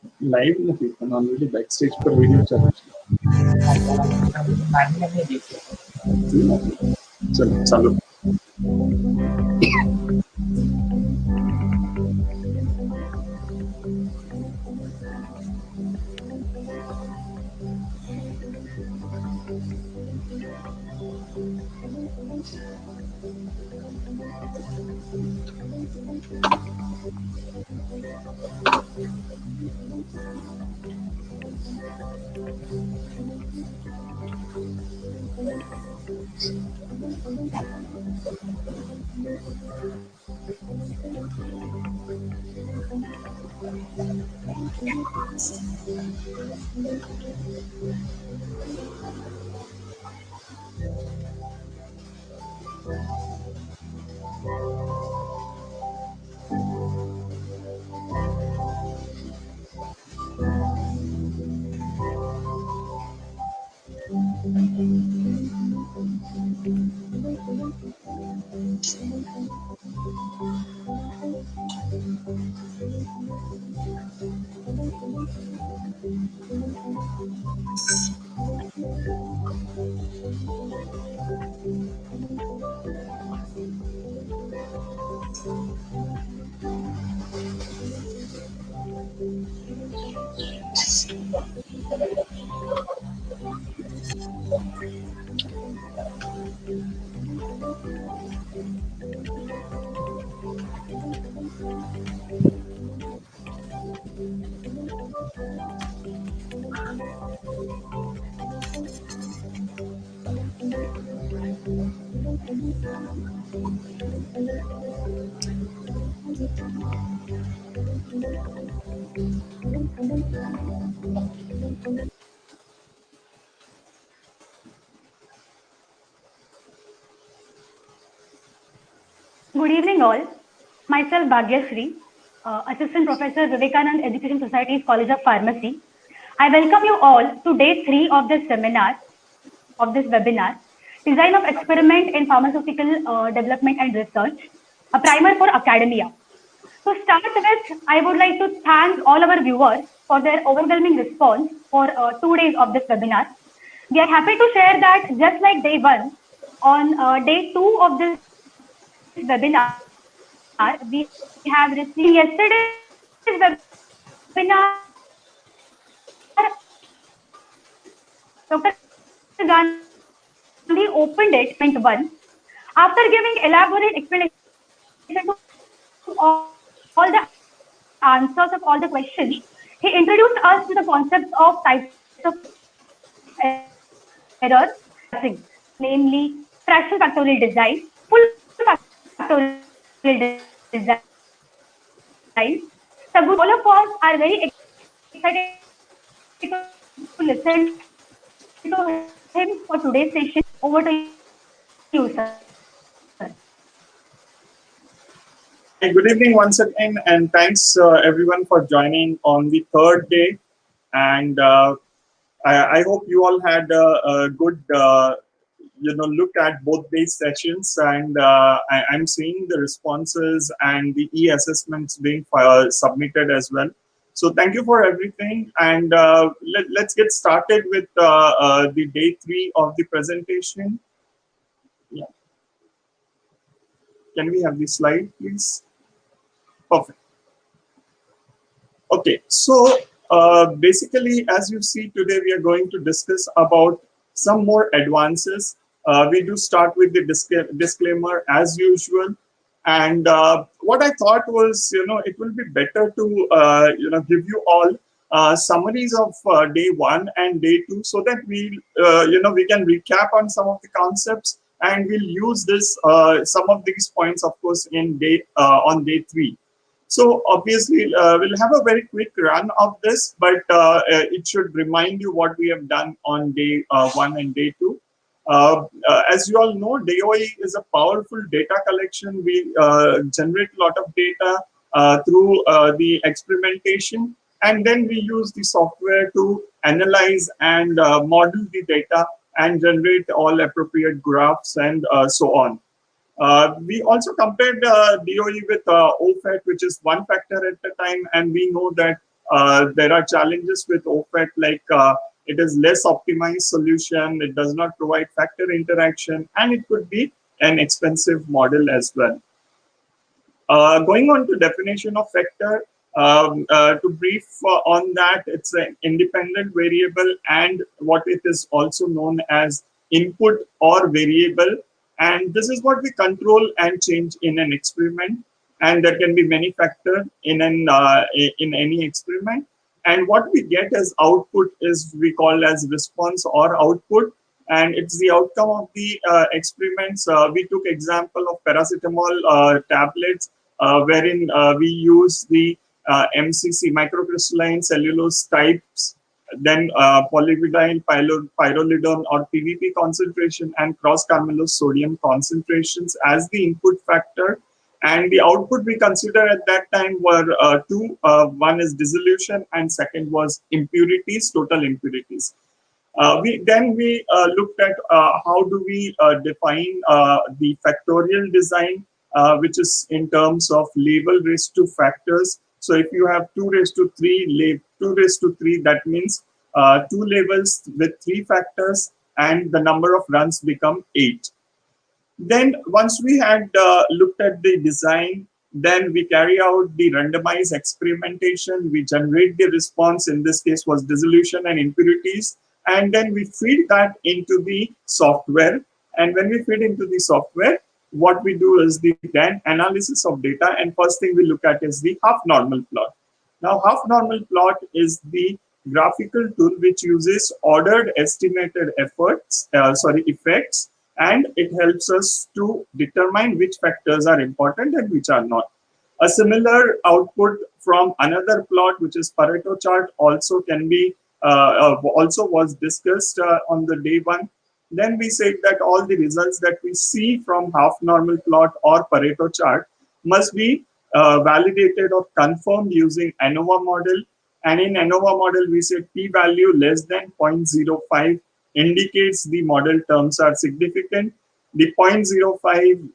Live नहीं पण already backstage पर व्हिडिओ चालू चलो चालू Good evening, all. Myself, Bhagyashree, Assistant Professor, Vivekanand Education Society's College of Pharmacy. I welcome you all to day 3 of this seminar, of this webinar, Design of Experiment in Pharmaceutical Development and Research, a primer for academia. To start with, I would like to thank all our viewers for their overwhelming response for 2 days of this webinar. We are happy to share that just like day 1, on day 2 of this webinar, we have received yesterday's webinar. Dr. Gandhi opened it point 1 after giving elaborate explanation to all the answers of all the questions. He introduced us to the concepts of types of errors in classing, namely fraction factorial design, full factorial design. So good evening to all of us are very excited to listen to him for today's session. Over to you, sir. Hi, good evening once again, and thanks everyone for joining on the third day. And I hope you all had a good, look at both these sessions. And I'm seeing the responses and the e-assessments being submitted as well. So thank you for everything. And let's get started with the day 3 of the presentation. Yeah. Can we have the slide, please? Perfect. Okay, so basically, as you see today, we are going to discuss about some more advances. We do start with the disclaimer as usual. And what I thought was, it will be better to, give you all summaries of day 1 and day 2 so that we can recap on some of the concepts, and we'll use this some of these points, of course, on day 3. So obviously, we'll have a very quick run of this, but it should remind you what we have done on day 1 and day 2. As you all know, DOE is a powerful data collection. We generate a lot of data through the experimentation, and then we use the software to analyze and model the data and generate all appropriate graphs and so on. We also compared DOE with OFAT, which is one factor at a time, and we know that There are challenges with OFAC, like it is less optimized solution, it does not provide factor interaction, and it could be an expensive model as well. Going on to definition of factor, to brief on that, it's an independent variable and what it is also known as input or variable. And this is what we control and change in an experiment. And there can be many factors in in any experiment. And what we get as output is we call as response or output. And it's the outcome of the experiments. We took example of paracetamol tablets, wherein we use the MCC, microcrystalline cellulose types, then polyvinyl pyrrolidone or PVP concentration, and cross-carbonylose sodium concentrations as the input factor. And the output we consider at that time were two. One is dissolution, and second was impurities, total impurities. We looked at how do we define the factorial design, which is in terms of label raised to factors. So if you have 2 raised to 3, 2 raised to 3, that means 2 labels with 3 factors, and the number of runs become 8. Then once we had looked at the design, then we carry out the randomized experimentation. We generate the response. In this case was dissolution and impurities. And then we feed that into the software. And when we feed into the software, what we do is the then analysis of data. And first thing we look at is the half normal plot. Now, half normal plot is the graphical tool which uses ordered estimated effects, and it helps us to determine which factors are important and which are not. A similar output from another plot, which is Pareto chart, also can be also was discussed on the day 1. Then we said that all the results that we see from half normal plot or Pareto chart must be validated or confirmed using ANOVA model. And in ANOVA model, we said p-value less than 0.05 indicates the model terms are significant. The 0.05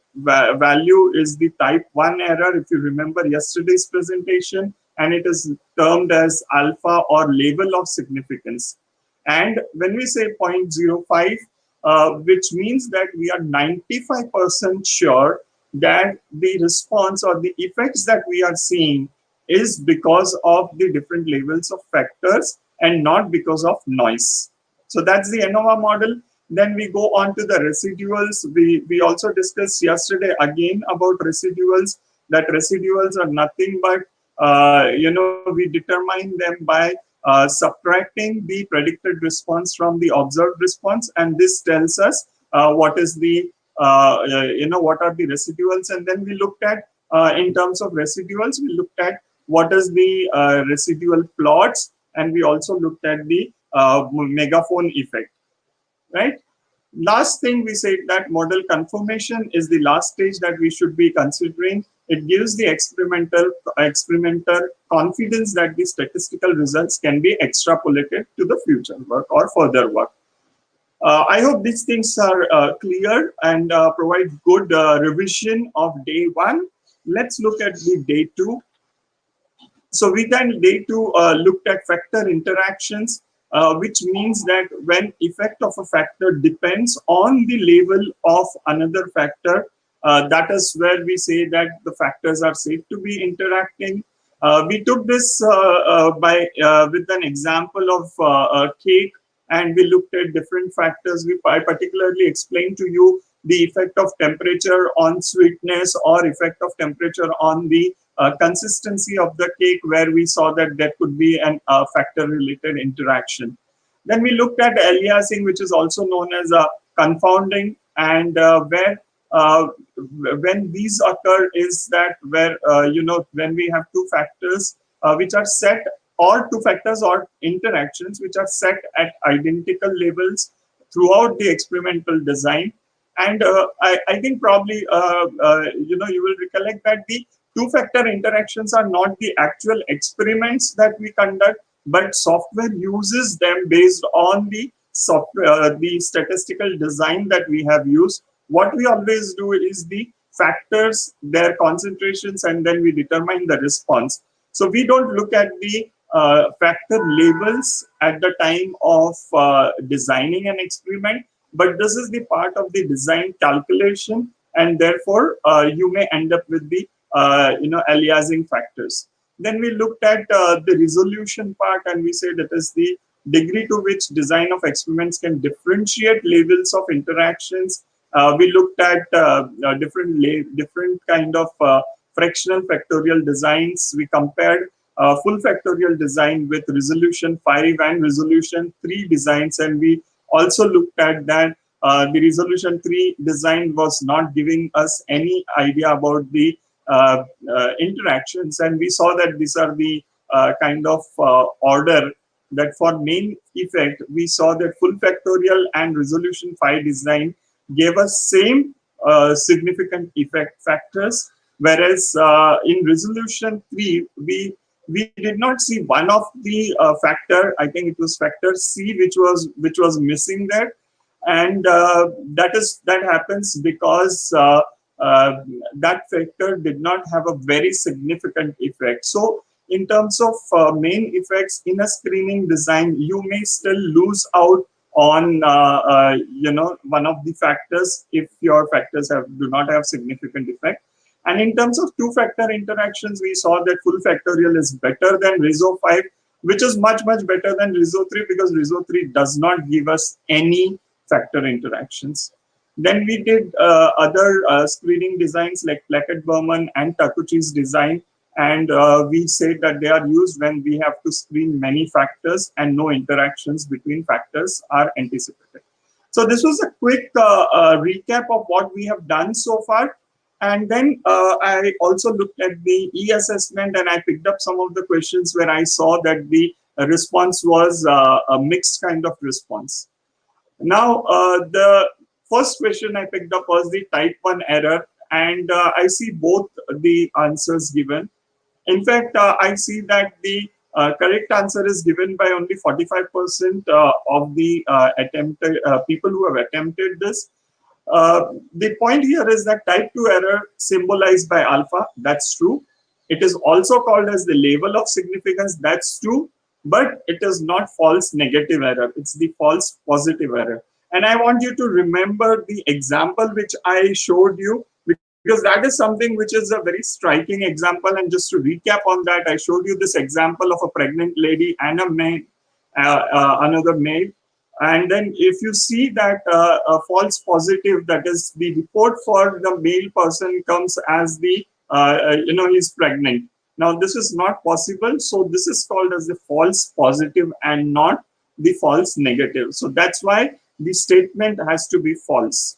value is the type 1 error, if you remember yesterday's presentation, and it is termed as alpha or label of significance. And when we say 0.05, which means that we are 95% sure that the response or the effects that we are seeing is because of the different levels of factors and not because of noise. So that's the ANOVA model. Then we go on to the residuals. We also discussed yesterday again about residuals, that residuals are nothing but, we determine them by subtracting the predicted response from the observed response. And this tells us what is the, what are the residuals. And then we looked at, in terms of residuals, we looked at what is the residual plots. And we also looked at the megaphone effect, right? Last thing we said that model confirmation is the last stage that we should be considering. It gives the experimenter confidence that the statistical results can be extrapolated to the future work or further work. I hope these things are clear and provide good revision of day 1. Let's look at the day 2. So we then day 2 looked at factor interactions, which means that when effect of a factor depends on the label of another factor, that is where we say that the factors are safe to be interacting. We took this with an example of a cake, and we looked at different factors. I particularly explained to you the effect of temperature on sweetness or effect of temperature on the consistency of the cake, where we saw that there could be an factor-related interaction. Then we looked at aliasing, which is also known as confounding, and where when these occur is that where when we have 2 factors which are set, or 2 factors or interactions which are set at identical levels throughout the experimental design. And I think probably you will recollect that the 2-factor interactions are not the actual experiments that we conduct, but software uses them based on the software, the statistical design that we have used. What we always do is the factors, their concentrations, and then we determine the response. So we don't look at the factor labels at the time of designing an experiment, but this is the part of the design calculation, and therefore you may end up with the aliasing factors. Then we looked at the resolution part, and we said it is the degree to which design of experiments can differentiate levels of interactions. We looked at different kind of fractional factorial designs. We compared full factorial design with resolution 5 and resolution 3 designs, and we also looked at that the resolution 3 design was not giving us any idea about the interactions, and we saw that these are the kind of order that for main effect we saw that full factorial and resolution 5 design gave us same significant effect factors, whereas in resolution 3 we did not see one of the factor. I think it was factor C which was missing there, and that happens because that factor did not have a very significant effect. So in terms of main effects in a screening design, you may still lose out on one of the factors if your factors do not have significant effect. And in terms of two-factor interactions, we saw that full factorial is better than RISO 5, which is much better than RISO 3, because RISO 3 does not give us any factor interactions. Then we did other screening designs like Plackett-Berman and Takuchi's design, and we said that they are used when we have to screen many factors and no interactions between factors are anticipated. So this was a quick recap of what we have done so far. And then I also looked at the e-assessment, and I picked up some of the questions where I saw that the response was a mixed kind of response. Now, the first question I picked up was the type 1 error, and I see both the answers given. In fact, I see that the correct answer is given by only 45% of the people who have attempted this. The point here is that type 2 error symbolized by alpha, that's true. It is also called as the level of significance, that's true, but it is not false negative error, it's the false positive error. And I want you to remember the example which I showed you, because that is something which is a very striking example. And just to recap on that, I showed you this example of a pregnant lady and a maid, another maid. And then if you see that a false positive, that is the report for the male person comes as the, he's pregnant. Now this is not possible. So this is called as the false positive and not the false negative. So that's why the statement has to be false.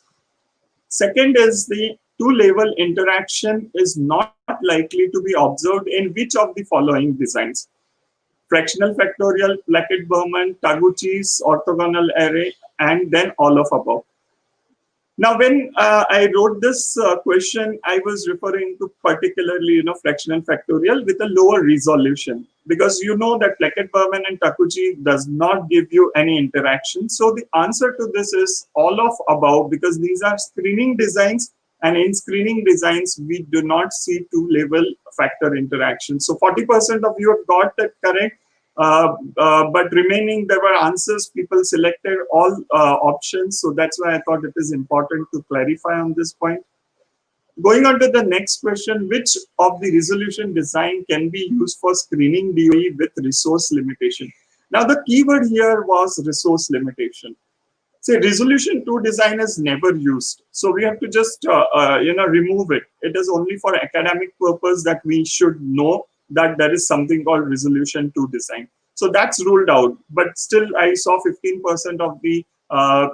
Second is the two-level interaction is not likely to be observed in which of the following designs? Fractional factorial, Plackett-Berman, Taguchi's orthogonal array, and then all of above. Now, when I wrote this question, I was referring to particularly, fractional factorial with a lower resolution, because you know that Plackett-Berman and Takuchi does not give you any interaction. So the answer to this is all of above, because these are screening designs, and in screening designs, we do not see two-level factor interaction. So 40% of you have got that correct, but remaining, there were answers, people selected all options. So that's why I thought it is important to clarify on this point. Going on to the next question, which of the resolution design can be used for screening DOE with resource limitation? Now, the keyword here was resource limitation. Say resolution 2 design is never used. So we have to just, remove it. It is only for academic purpose that we should know that there is something called resolution 2 design. So that's ruled out. But still, I saw 15% of the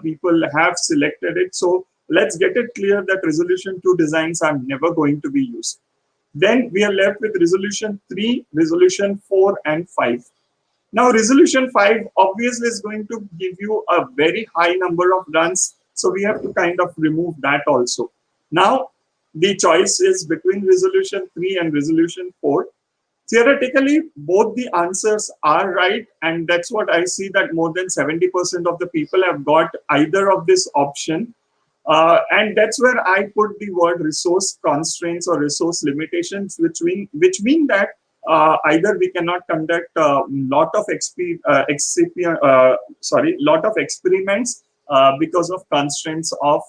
people have selected it. So let's get it clear that resolution 2 designs are never going to be used. Then we are left with resolution 3, resolution 4, and 5. Now, resolution 5 obviously is going to give you a very high number of runs. So we have to kind of remove that also. Now, the choice is between resolution 3 and resolution 4. Theoretically, both the answers are right. And that's what I see, that more than 70% of the people have got either of this option. And that's where I put the word resource constraints or resource limitations, which mean that either we cannot conduct a lot of experiments because of constraints of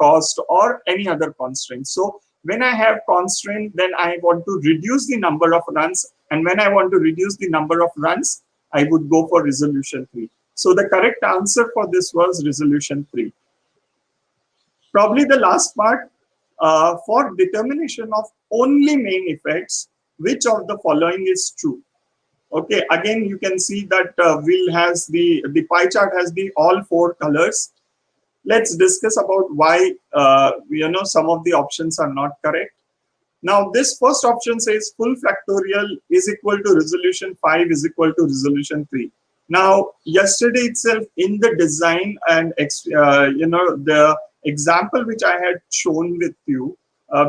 cost or any other constraints. So when I have constraint, then I want to reduce the number of runs, and when I want to reduce the number of runs, I would go for resolution 3. So the correct answer for this was resolution 3. Probably the last part, for determination of only main effects, which of the following is true? Okay, again, you can see that wheel has the pie chart has the all 4 colors. Let's discuss about why, some of the options are not correct. Now, this first option says full factorial is equal to resolution 5 is equal to resolution 3. Now, yesterday itself in the design and, the example which I had shown with you,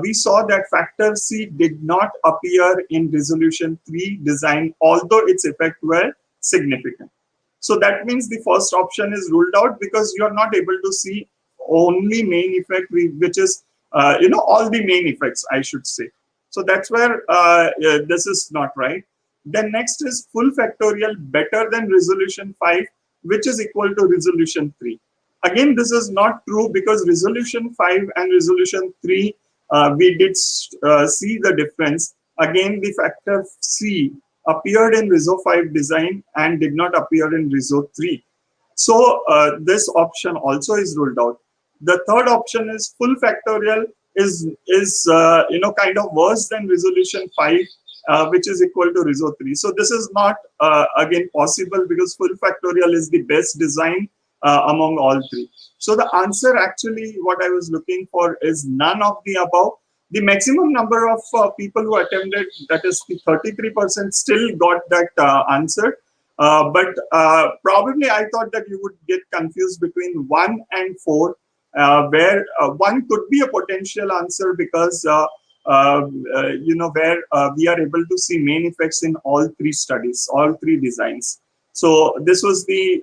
we saw that factor C did not appear in resolution 3 design, although its effect were significant. So that means the first option is ruled out because you are not able to see only main effect, which is, all the main effects, I should say. So that's where this is not right. Then next is full factorial better than resolution 5, which is equal to resolution 3. Again, this is not true because resolution 5 and resolution 3, we did see the difference. Again, the factor C appeared in RISO 5 design and did not appear in RISO 3. So this option also is ruled out. The third option is full factorial is kind of worse than resolution 5, which is equal to RISO 3. So this is not again possible because full factorial is the best design among all 3. So the answer actually what I was looking for is none of the above. The maximum number of people who attempted, that is the 33%, still got that answer. But probably I thought that you would get confused between 1 and 4, where 1 could be a potential answer because where we are able to see main effects in all 3 studies, all 3 designs. So this was the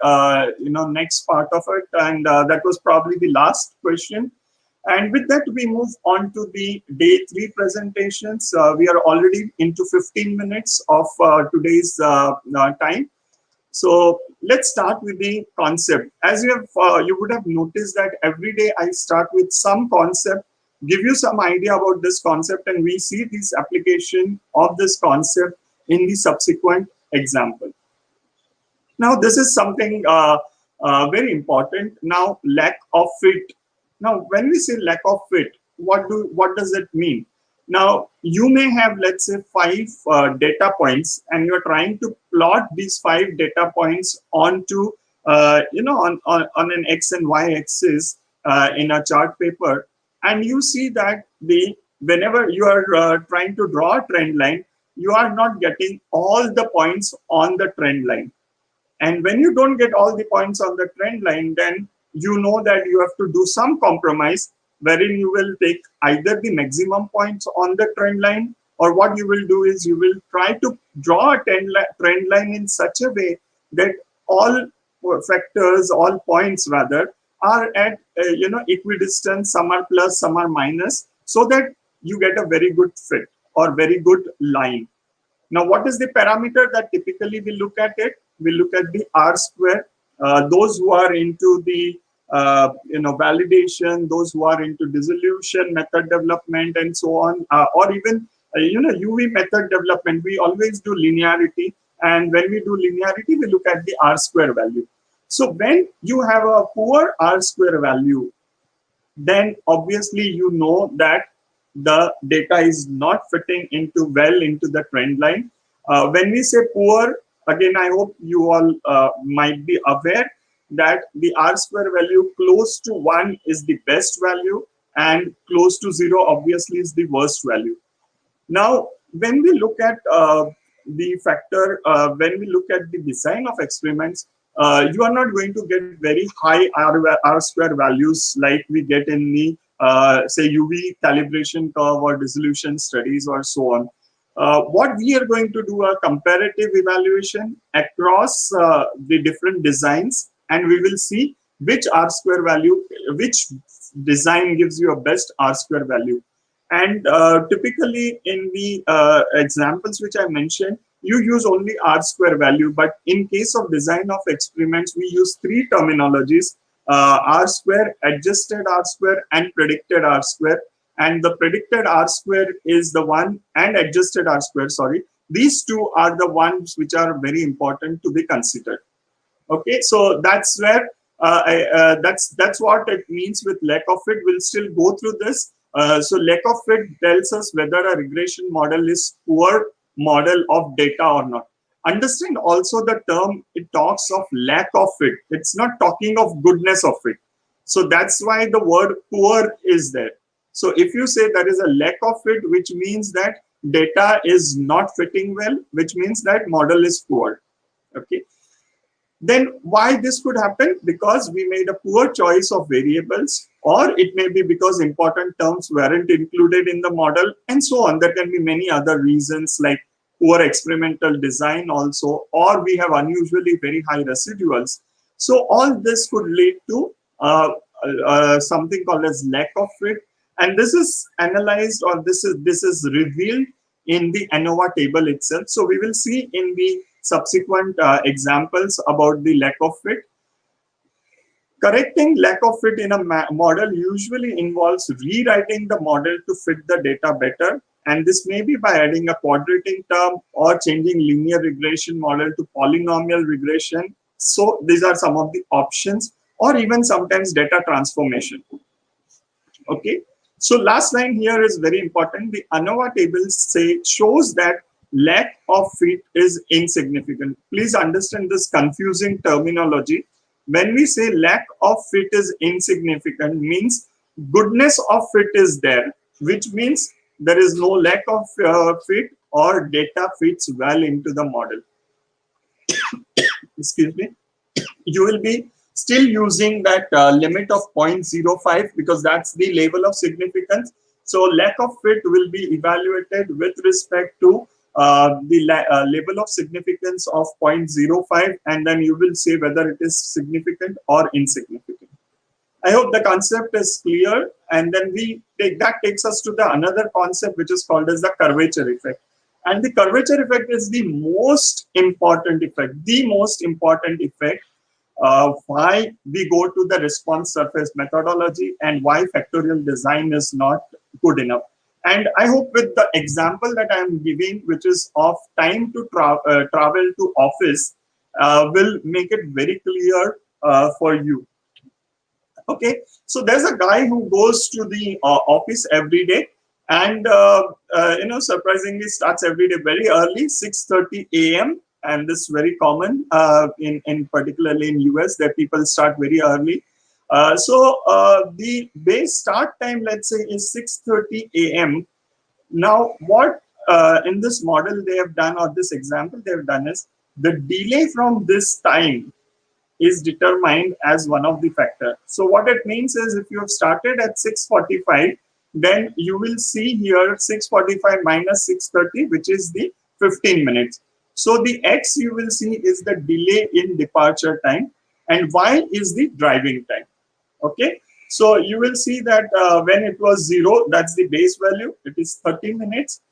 next part of it, and that was probably the last question. And with that, we move on to the day 3 presentations. We are already into 15 minutes of today's time. So let's start with the concept. As you would have noticed that every day I start with some concept, give you some idea about this concept, and we see this application of this concept in the subsequent example. Now, this is something very important. Now, lack of fit. Now, when we say lack of fit, what does it mean? Now, you may have, let's say, 5 data points, and you're trying to plot these 5 data points onto, on an X and Y axis in a chart paper, and you see that whenever you are trying to draw a trend line, you are not getting all the points on the trend line. And when you don't get all the points on the trend line, then you know that you have to do some compromise wherein you will take either the maximum points on the trend line, or what you will do is you will try to draw a trend line in such a way that all factors, all points rather, are at equidistant, some are plus, some are minus, so that you get a very good fit or very good line. Now, what is the parameter that typically we look at it? We look at the R square. Those who are into the validation, those who are into dissolution method development and so on, or even UV method development, we always do linearity. And when we do linearity, we look at the R square value. So when you have a poor R square value, then obviously you know that the data is not fitting into the trend line. When we say poor, again, I hope you all might be aware that the R square value close to 1 is the best value, and close to 0 obviously is the worst value. Now, when we look at the factor, when we look at the design of experiments, you are not going to get very high R square values like we get in the say UV calibration curve or dissolution studies or so on. What we are going to do a comparative evaluation across the different designs, and we will see which R square value, which design gives you a best R square value. And typically in the examples which I mentioned, you use only R square value. But in case of design of experiments, we use three terminologies: R square, adjusted R square, and predicted R square. And the predicted R square is the one, and adjusted R square, sorry. These two are the ones which are very important to be considered. Okay, so that's where that's what it means with lack of fit. We'll still go through this. So lack of fit tells us whether a regression model is poor model of data or not. Understand also the term, it talks of lack of fit. It's not talking of goodness of fit. So that's why the word poor is there. So if you say there is a lack of fit, which means that data is not fitting well, which means that model is poor. Okay. Then why this could happen? Because we made a poor choice of variables, or it may be because important terms weren't included in the model, and so on. There can be many other reasons like poor experimental design also, or we have unusually very high residuals. So all this could lead to something called as lack of fit, and this is analyzed, or this is revealed in the ANOVA table itself. So we will see in the subsequent examples about the lack of fit. Correcting lack of fit in a model usually involves rewriting the model to fit the data better. And this may be by adding a quadratic term or changing linear regression model to polynomial regression. So these are some of the options, or even sometimes data transformation. Okay. So last line here is very important. The ANOVA table shows that lack of fit is insignificant. Please understand this confusing terminology. When we say lack of fit is insignificant, means goodness of fit is there, which means there is no lack of fit, or data fits well into the model. Excuse me. You will be still using that limit of 0.05, because that's the level of significance. So lack of fit will be evaluated with respect to the level of significance of 0.05, and then you will say whether it is significant or insignificant. I hope the concept is clear, and then that takes us to the another concept, which is called as the curvature effect. And the curvature effect is the most important effect, why we go to the response surface methodology, and why factorial design is not good enough. And I hope with the example that I am giving, which is of time to travel to office, will make it very clear for you. Okay, so there's a guy who goes to the office every day, and surprisingly starts every day very early, 6:30 a.m. And this is very common in particularly in US, that people start very early. So the base start time, let's say, is 6:30 a.m. Now, what in this model they have done, or this example they have done, is the delay from this time is determined as one of the factor. So what it means is, if you have started at 6:45, then you will see here 6:45 minus 6:30, which is the 15 minutes. So the X you will see is the delay in departure time, and Y is the driving time. Okay, so you will see that when it was 0, that's the base value, it is 30 minutes.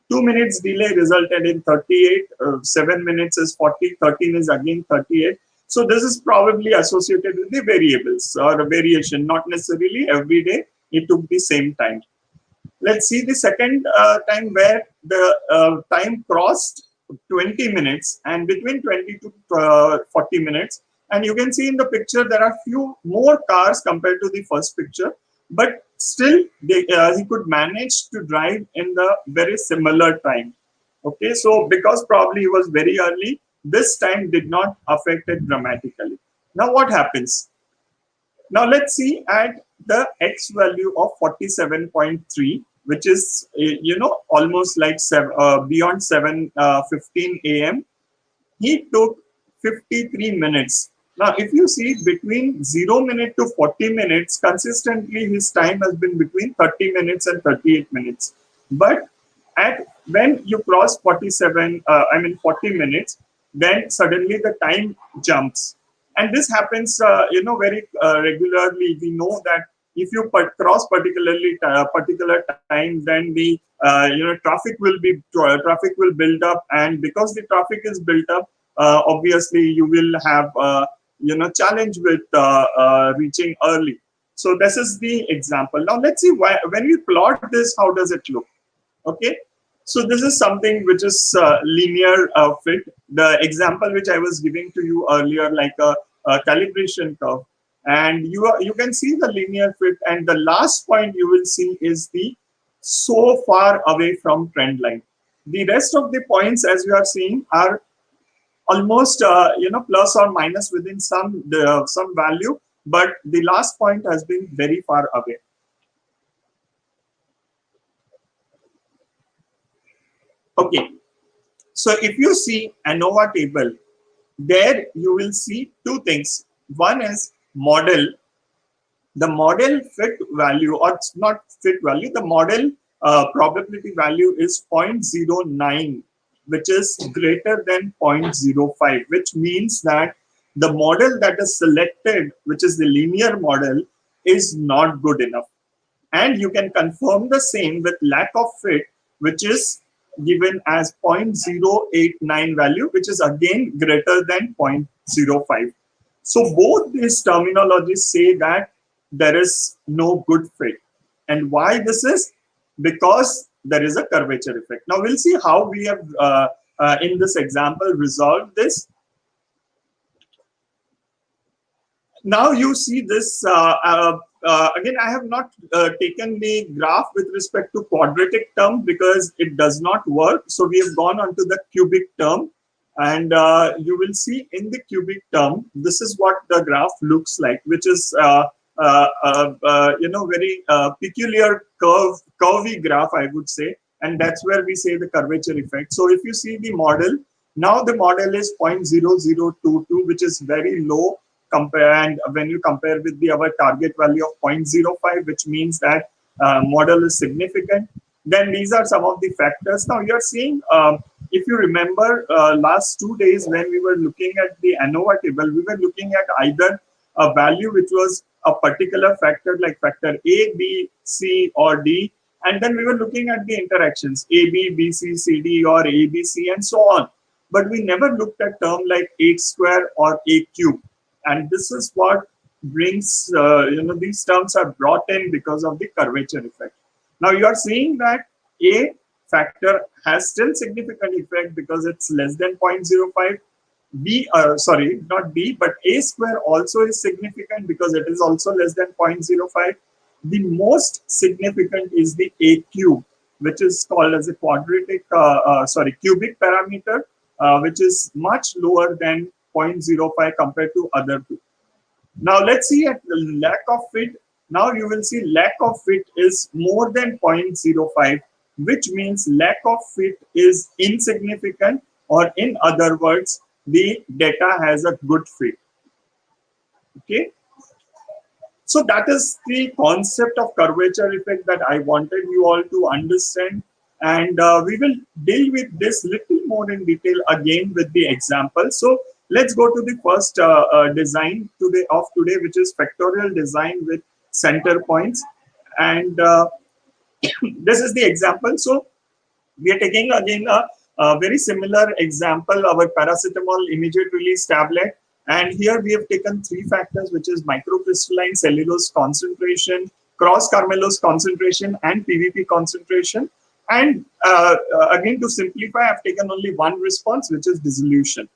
2 minutes delay resulted in 38, 7 minutes is 40, 13 is again 38. So this is probably associated with the variables or a variation, not necessarily every day it took the same time. Let's see the second time, where the time crossed 20 minutes, and between 20 to 40 minutes. And you can see in the picture there are few more cars compared to the first picture, but still he could manage to drive in the very similar time. Okay, so because probably he was very early, this time did not affect it dramatically. Now what happens? Now let's see at the X value of 47.3, which is almost like beyond 7:15 a.m. He took 53 minutes. Now, if you see between 0 minute to 40 minutes, consistently his time has been between 30 minutes and 38 minutes. But when you cross 40 minutes, then suddenly the time jumps. And this happens, very regularly. We know that If you cross particular time, then the traffic will build up, and because the traffic is built up, obviously you will have challenge with reaching early. So this is the example. Now let's see why when we plot this, how does it look? Okay, so this is something which is linear fit. The example which I was giving to you earlier, like a calibration curve, and you can see the linear fit, and the last point you will see is the so far away from trend line. The rest of the points, as you are seeing, are almost plus or minus within some value, but the last point has been very far away. Okay, so if you see ANOVA table, there you will see two things. One is model. The model fit value, or not fit value, the model probability value is 0.09, which is greater than 0.05, which means that the model that is selected, which is the linear model, is not good enough. And you can confirm the same with lack of fit, which is given as 0.089 value, which is again greater than 0.05. So both these terminologies say that there is no good fit. And why this is? Because there is a curvature effect. Now we'll see how we have in this example resolved this. Now you see this, again, I have not taken the graph with respect to quadratic term because it does not work. So we have gone on to the cubic term, and you will see in the cubic term, this is what the graph looks like, which is very peculiar curvy graph, I would say, and that's where we say the curvature effect. So if you see the model, now the model is 0.0022, which is very low. And when you compare with our target value of 0.05, which means that model is significant, then these are some of the factors. Now you are seeing, if you remember last 2 days when we were looking at the ANOVA table, we were looking at either a value which was a particular factor like factor A, B, C, or D, and then we were looking at the interactions A, B, B, C, C, D, or A, B, C, and so on. But we never looked at term like H square or A cube. And this is what brings, these terms are brought in because of the curvature effect. Now you are seeing that A factor has still significant effect because it's less than 0.05. B, sorry, not B, but A square also is significant because it is also less than 0.05. The most significant is the A cube, which is called as a cubic parameter, which is much lower than 0.05 compared to other two. Now let's see at the lack of fit. Now you will see lack of fit is more than 0.05, which means lack of fit is insignificant, or in other words, the data has a good fit. Okay. So that is the concept of curvature effect that I wanted you all to understand. And we will deal with this little more in detail again with the example. So let's go to the first design today, which is factorial design with center points. And this is the example. So we are taking again a very similar example, our paracetamol immediate release tablet. And here we have taken three factors, which is microcrystalline cellulose concentration, cross-carbonylose concentration, and PVP concentration. And again, to simplify, I've taken only one response, which is dissolution.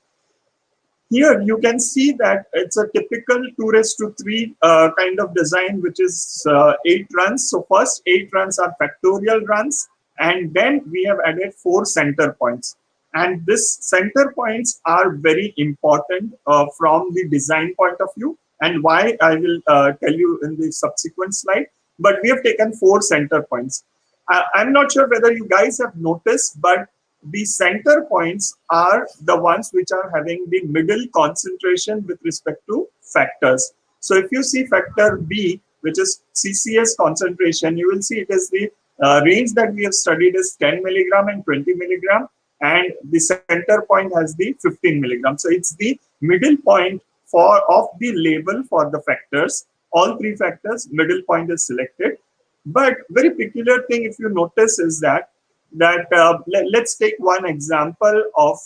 Here you can see that it's a typical 2⁵ kind of design, which is 8 runs. So first 8 runs are factorial runs, and then we have added 4 center points. And these center points are very important from the design point of view, and why I will tell you in the subsequent slide. But we have taken 4 center points. I'm not sure whether you guys have noticed, but the center points are the ones which are having the middle concentration with respect to factors. So if you see factor B, which is CCS concentration, you will see it is the range that we have studied is 10 milligram and 20 milligram, and the center point has the 15 milligram. So it's the middle point of the label for the factors all three factors, middle point is selected. But very peculiar thing, if you notice, is that let's take one example of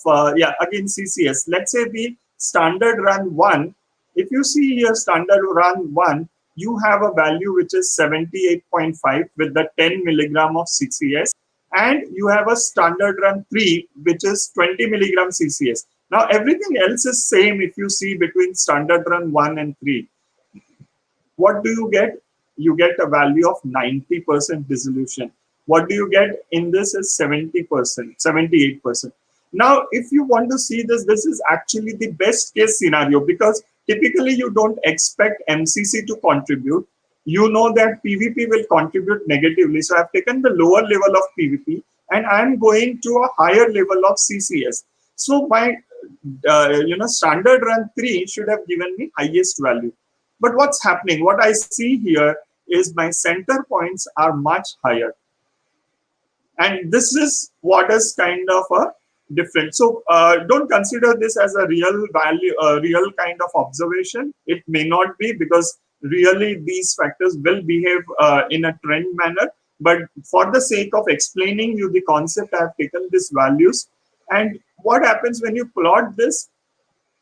again CCS. Let's say the standard run 1. If you see here standard run 1, you have a value which is 78.5 with the 10 milligram of CCS, and you have a standard run 3 which is 20 milligram CCS. Now everything else is same. If you see between standard run 1 and 3, what do you get? You get a value of 90% dissolution. What do you get in this is 70%, 78%. Now, if you want to see this, this is actually the best case scenario, because typically you don't expect MCC to contribute. You know that PVP will contribute negatively. So I've taken the lower level of PVP and I'm going to a higher level of CCS. So my standard run 3 should have given me highest value. But what's happening? What I see here is my center points are much higher. And this is what is kind of a different. So don't consider this as a real value, real kind of observation. It may not be, because really these factors will behave in a trend manner. But for the sake of explaining you the concept, I have taken these values. And what happens when you plot this?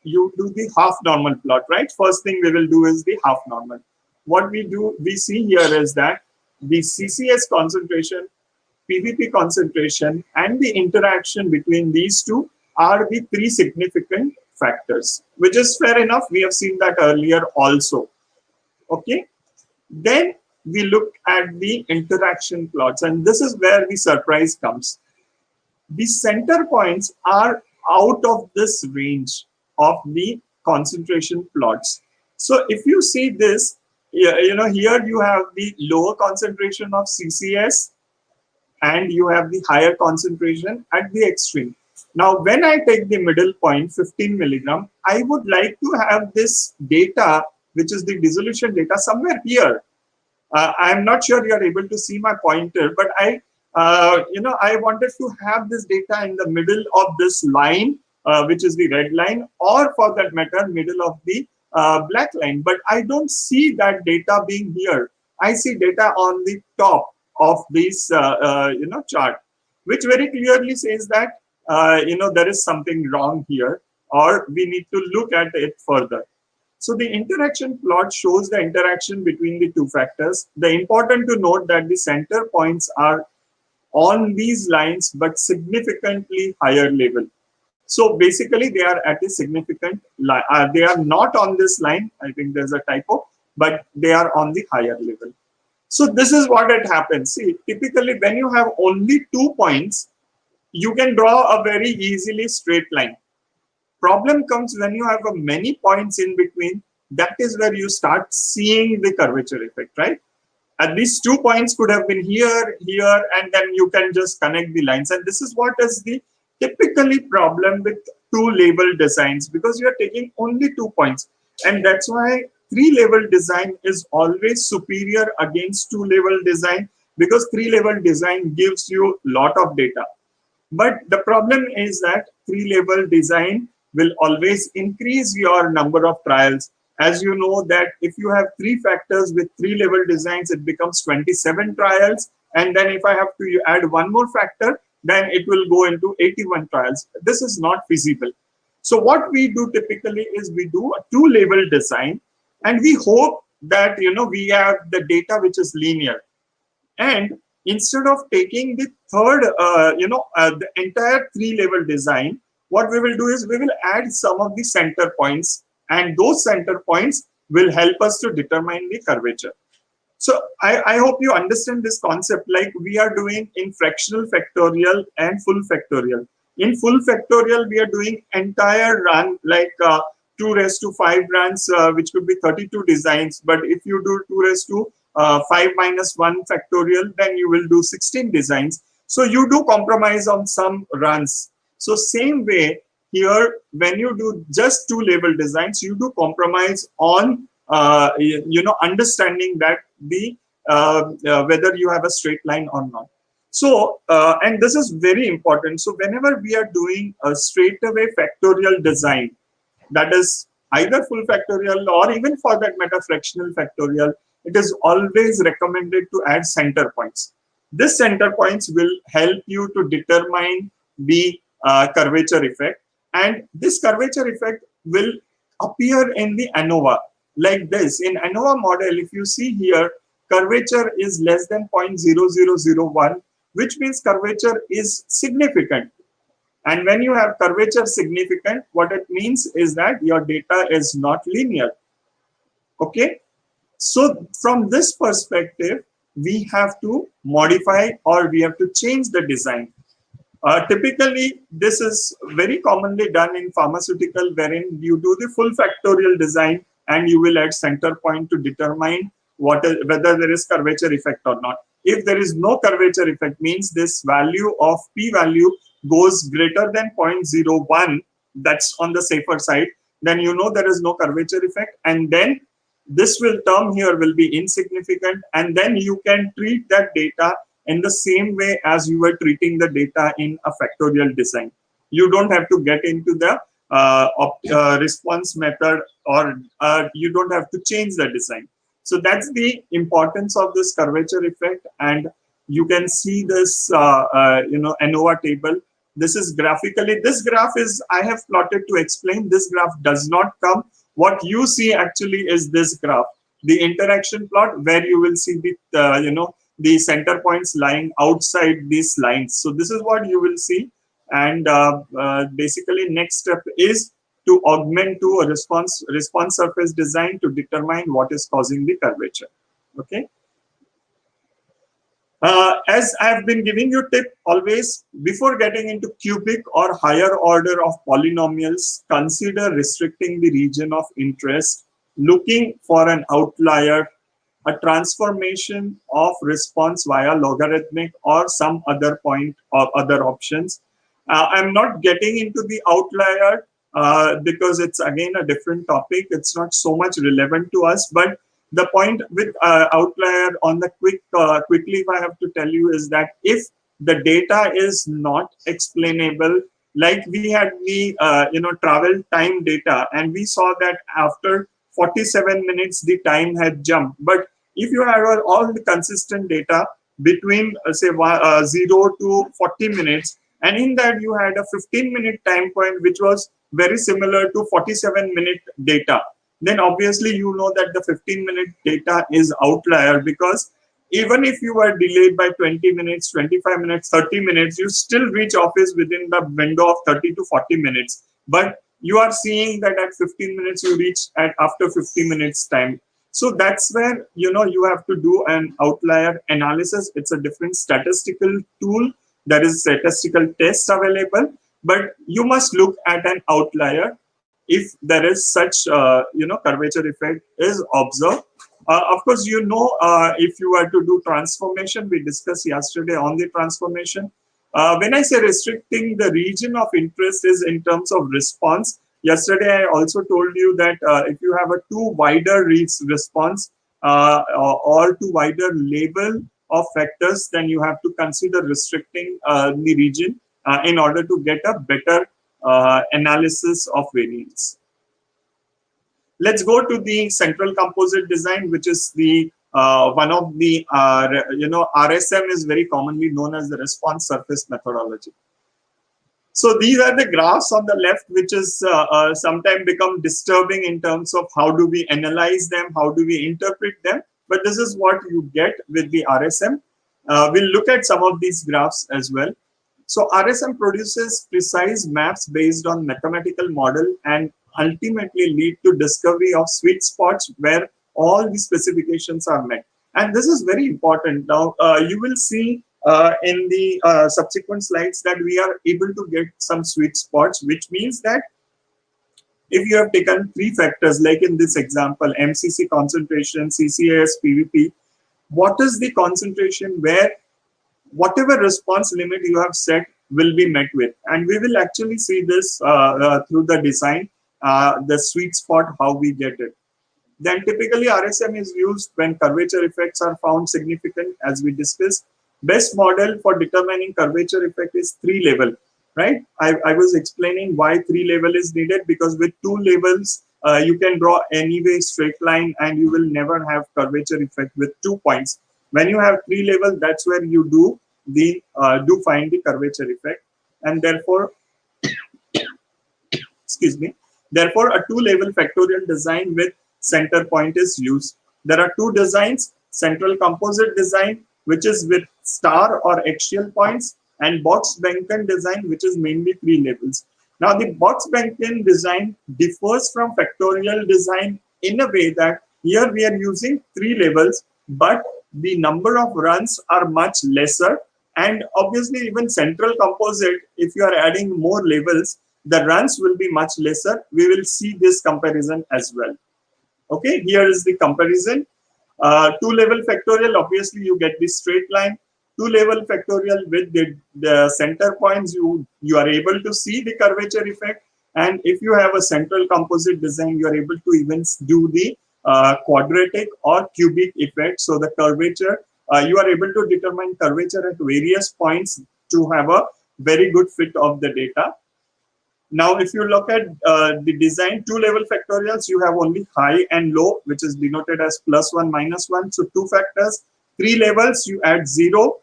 You do the half normal plot, right? First thing we will do is the half normal. What we see here is that the CCS concentration, PVP concentration, and the interaction between these two are the three significant factors, which is fair enough. We have seen that earlier also. Okay. Then we look at the interaction plots, and this is where the surprise comes. The center points are out of this range of the concentration plots. So if you see this, here you have the lower concentration of CCS and you have the higher concentration at the extreme. Now, when I take the middle point, 15 milligram, I would like to have this data, which is the dissolution data, somewhere here. I'm not sure you are able to see my pointer, but I wanted to have this data in the middle of this line, which is the red line, or for that matter, middle of the black line. But I don't see that data being here. I see data on the top of this, chart, which very clearly says that, there is something wrong here, or we need to look at it further. So the interaction plot shows the interaction between the two factors. The important to note that the center points are on these lines, but significantly higher level. So basically they are at a significant line. They are not on this line. I think there's a typo, but they are on the higher level. So this is what it happens. See, typically when you have only 2 points, you can draw a very easily straight line. Problem comes when you have many points in between. That is where you start seeing the curvature effect, right? At least 2 points could have been here, here, and then you can just connect the lines. And this is what is the typically problem with 2-level designs, because you are taking only 2 points. And that's why 3-level design is always superior against 2-level design, because 3-level design gives you a lot of data. But the problem is that 3-level design will always increase your number of trials. As you know that if you have 3 factors with 3-level designs, it becomes 27 trials. And then if I have to add 1 more factor, then it will go into 81 trials. This is not feasible. So what we do typically is we do a 2-level design, and we hope that, we have the data which is linear. And instead of taking the third, the entire 3-level design, what we will do is we will add some of the center points, and those center points will help us to determine the curvature. So I hope you understand this concept, like we are doing in fractional factorial and full factorial. In full factorial, we are doing entire run, like 2 raised to 5 runs, which could be 32 designs. But if you do 2 raised to 5 minus 1 factorial, then you will do 16 designs. So you do compromise on some runs. So same way here, when you do just 2-level designs, you do compromise on understanding that the whether you have a straight line or not. So and this is very important. So whenever we are doing a straightaway factorial design, that is either full factorial or even for that matter fractional factorial, it is always recommended to add center points. This center points will help you to determine the curvature effect, and this curvature effect will appear in the ANOVA like this. In ANOVA model, if you see here, curvature is less than 0.0001, which means curvature is significant. And when you have curvature significant, what it means is that your data is not linear. Okay. So from this perspective, we have to modify or we have to change the design. Typically, this is very commonly done in pharmaceutical, wherein you do the full factorial design and you will add center point to determine whether there is curvature effect or not. If there is no curvature effect, means this value of p-value goes greater than 0.01, that's on the safer side, then you know there is no curvature effect, and then this term here will be insignificant, and then you can treat that data in the same way as you were treating the data in a factorial design. You don't have to get into the response method, or you don't have to change the design. So that's the importance of this curvature effect, and you can see this ANOVA table. This is graphically, this graph is, I have plotted to explain, this graph does not come. What you see actually is this graph, the interaction plot, where you will see the, the center points lying outside these lines. So this is what you will see. And basically next step is to augment to a response surface design to determine what is causing the curvature. Okay. As I have been giving you tip always, before getting into cubic or higher order of polynomials, consider restricting the region of interest, looking for an outlier, a transformation of response via logarithmic or some other point or other options. I'm not getting into the outlier because it's again a different topic. It's not so much relevant to us, but the point with outlier on the quickly, if I have to tell you, is that if the data is not explainable, like we had the travel time data, and we saw that after 47 minutes the time had jumped. But if you have all the consistent data between say 0 to 40 minutes, and in that you had a 15-minute time point which was very similar to 47-minute data, then obviously you know that the 15-minute data is outlier, because even if you are delayed by 20 minutes, 25 minutes, 30 minutes, you still reach office within the window of 30 to 40 minutes. But you are seeing that at 15 minutes, you reach at after 50 minutes time. So that's where, you have to do an outlier analysis. It's a different statistical tool. There is statistical tests available, but you must look at an outlier if there is such, curvature effect is observed. Of course, if you were to do transformation, we discussed yesterday on the transformation. When I say restricting the region of interest is in terms of response. Yesterday, I also told you that if you have a too wider response or too wider label of factors, then you have to consider restricting the region in order to get a better analysis of variance. Let's go to the central composite design, which is the one of the RSM is very commonly known as the response surface methodology. So these are the graphs on the left, which is sometimes become disturbing in terms of how do we analyze them, how do we interpret them. But this is what you get with the RSM. We'll look at some of these graphs as well. So RSM produces precise maps based on mathematical model and ultimately lead to discovery of sweet spots where all the specifications are met. And this is very important. Now, you will see in the subsequent slides that we are able to get some sweet spots, which means that if you have taken three factors, like in this example, MCC concentration, CCAS, PVP, what is the concentration where whatever response limit you have set will be met with? And we will actually see this through the design, the sweet spot, how we get it. Then typically RSM is used when curvature effects are found significant, as we discussed. Best model for determining curvature effect is 3-level, right? I was explaining why 3-level is needed, because with 2 levels, you can draw anyway straight line and you will never have curvature effect with 2 points. When you have 3 levels, that's where you do find the curvature effect, and therefore, excuse me, therefore a 2-level factorial design with center point is used. There are 2 designs: central composite design, which is with star or axial points, and Box-Behnken design, which is mainly 3 levels. Now, the Box-Behnken design differs from factorial design in a way that here we are using 3 levels, but the number of runs are much lesser. And obviously, even central composite, if you are adding more levels, the runs will be much lesser. We will see this comparison as well. Okay, here is the comparison. 2-level factorial, obviously you get the straight line. 2-level factorial with the center points, you are able to see the curvature effect. And if you have a central composite design, you are able to even do the quadratic or cubic effect. So the curvature, you are able to determine curvature at various points to have a very good fit of the data. Now, if you look at the design, 2-level factorials, you have only high and low, which is denoted as +1, -1. So 2 factors. 3 levels, you add 0.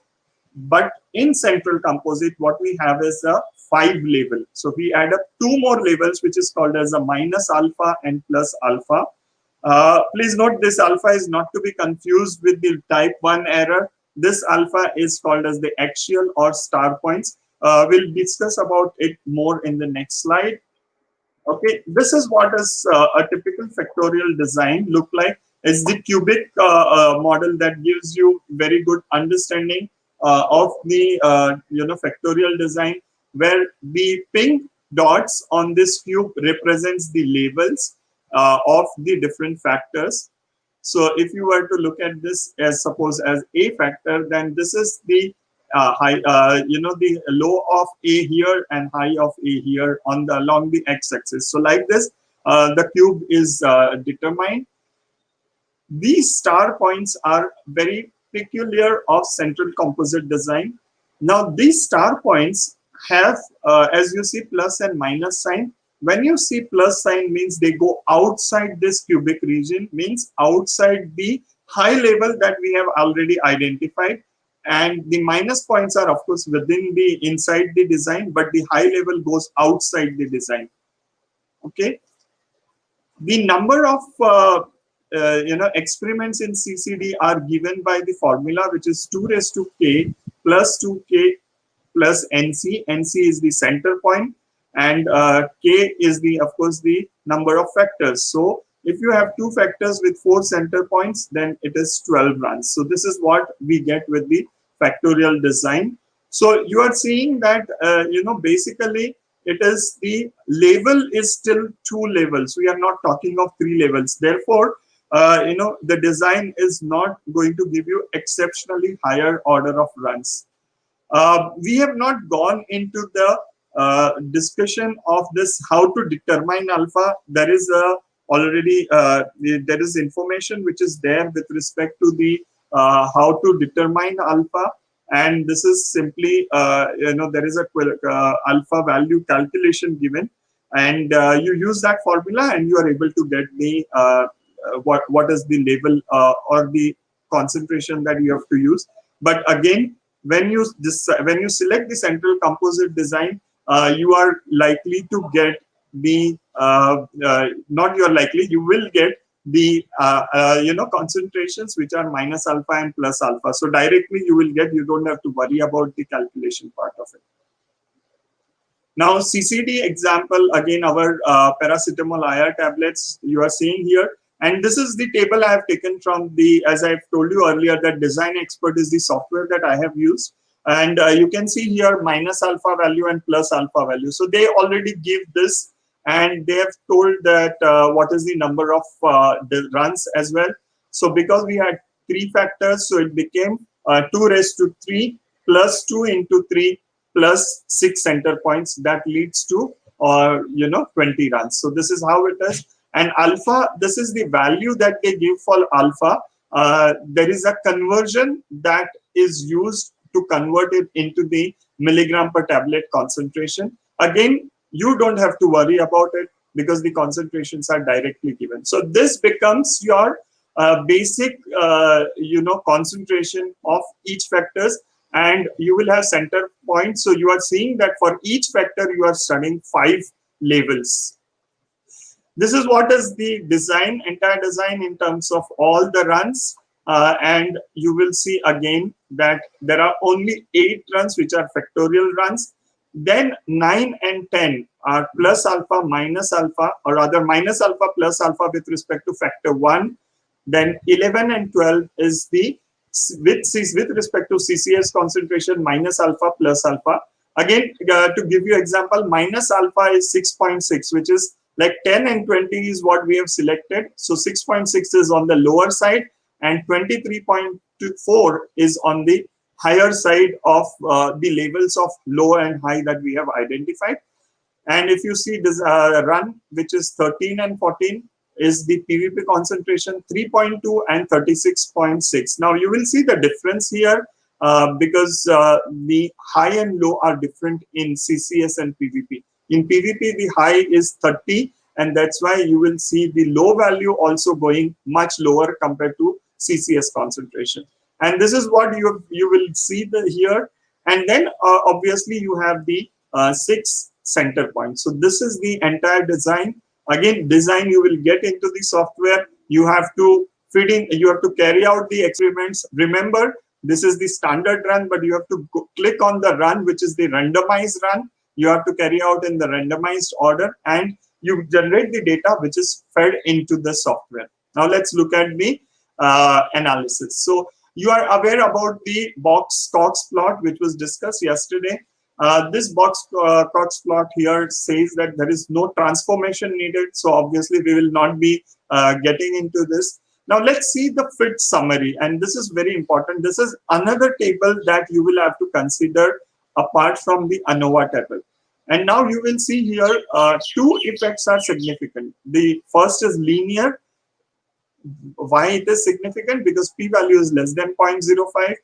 But in central composite, what we have is a 5 level. So we add up 2 more levels, which is called as a -alpha and +alpha. Please note, this alpha is not to be confused with the type 1 error. This alpha is called as the axial or star points. We'll discuss about it more in the next slide. Okay, this is what is a typical factorial design look like. Is the cubic model that gives you very good understanding of the factorial design, where the pink dots on this cube represents the labels of the different factors. So if you were to look at this as suppose as a factor, then this is the high, the low of A here and high of A here on the along the x-axis. So like this, the cube is determined. These star points are very peculiar of central composite design. Now these star points have, as you see, plus and minus sign. When you see plus sign, means they go outside this cubic region, means outside the high level that we have already identified. And the minus points are, of course, within the inside the design, but the high level goes outside the design. Okay. The number of experiments in CCD are given by the formula, which is 2 raised to k plus 2k plus NC. NC is the center point, and k is the, of course, the number of factors. So if you have 2 factors with 4 center points, then it is 12 runs. So this is what we get with the factorial design. So you are seeing that basically it is the level is still 2 levels. We are not talking of 3 levels. Therefore, the design is not going to give you exceptionally higher order of runs. We have not gone into the discussion of this, how to determine alpha. There is already there is information which is there with respect to the how to determine alpha, and this is simply there is a alpha value calculation given, and you use that formula and you are able to get the what is the level or the concentration that you have to use. But again, when you select the central composite design, you are likely to get the not you're likely, you will get the concentrations which are minus alpha and plus alpha. So directly you will get, you don't have to worry about the calculation part of it. Now CCD example, again our paracetamol IR tablets you are seeing here, and this is the table I have taken from the, as I've told you earlier, that Design Expert is the software that I have used, and you can see here minus alpha value and plus alpha value. So they already give this, and they have told that what is the number of the runs as well. So because we had 3 factors, so it became 2 raised to 3 plus 2 into 3 plus 6 center points. That leads to 20 runs. So this is how it is. And alpha, this is the value that they give for alpha. There is a conversion that is used to convert it into the milligram per tablet concentration. Again, you don't have to worry about it. because the concentrations are directly given. So this becomes your basic concentration of each factors, and you will have center points. So you are seeing that for each factor you are studying 5 levels. This is what is the design, entire design in terms of all the runs. And you will see again that there are only 8 runs which are factorial runs. Then 9 and 10 are plus alpha, minus alpha, or rather minus alpha plus alpha with respect to factor 1. Then 11 and 12 is the with respect to CCS concentration minus alpha plus alpha. Again, to give you example, minus alpha is 6.6, which is like 10 and 20 is what we have selected. So 6.6 is on the lower side and 23.4 is on the higher side of the levels of low and high that we have identified. And if you see this run, which is 13 and 14, is the PVP concentration 3.2 and 36.6. Now you will see the difference here because the high and low are different in CCS and PVP. In PVP, the high is 30, and that's why you will see the low value also going much lower compared to CCS concentration. And this is what you will see here. And then obviously you have the 6 center points. So this is the entire design. Again, design you will get into the software. You have to feed in, you have to carry out the experiments. Remember, this is the standard run, but you have to click on the run, which is the randomized run. You have to carry out in the randomized order, and you generate the data which is fed into the software. Now let's look at the analysis. So you are aware about the Box-Cox plot, which was discussed yesterday. This Box-Cox plot here says that there is no transformation needed. So obviously we will not be getting into this. Now let's see the fit summary. And this is very important. This is another table that you will have to consider apart from the ANOVA table. And now you will see here 2 effects are significant. The first is linear. Why it is significant? Because p-value is less than 0.05.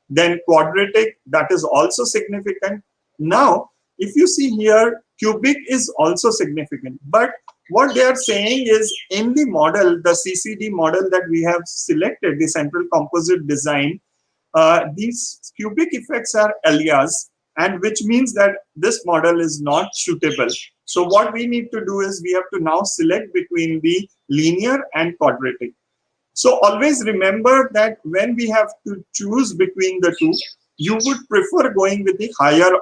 Then quadratic, that is also significant. Now, if you see here, cubic is also significant. But what they are saying is in the model, the CCD model that we have selected, the central composite design, these cubic effects are alias, and which means that this model is not suitable. So what we need to do is we have to now select between the linear and quadratic. So always remember that when we have to choose between the two, you would prefer going with the higher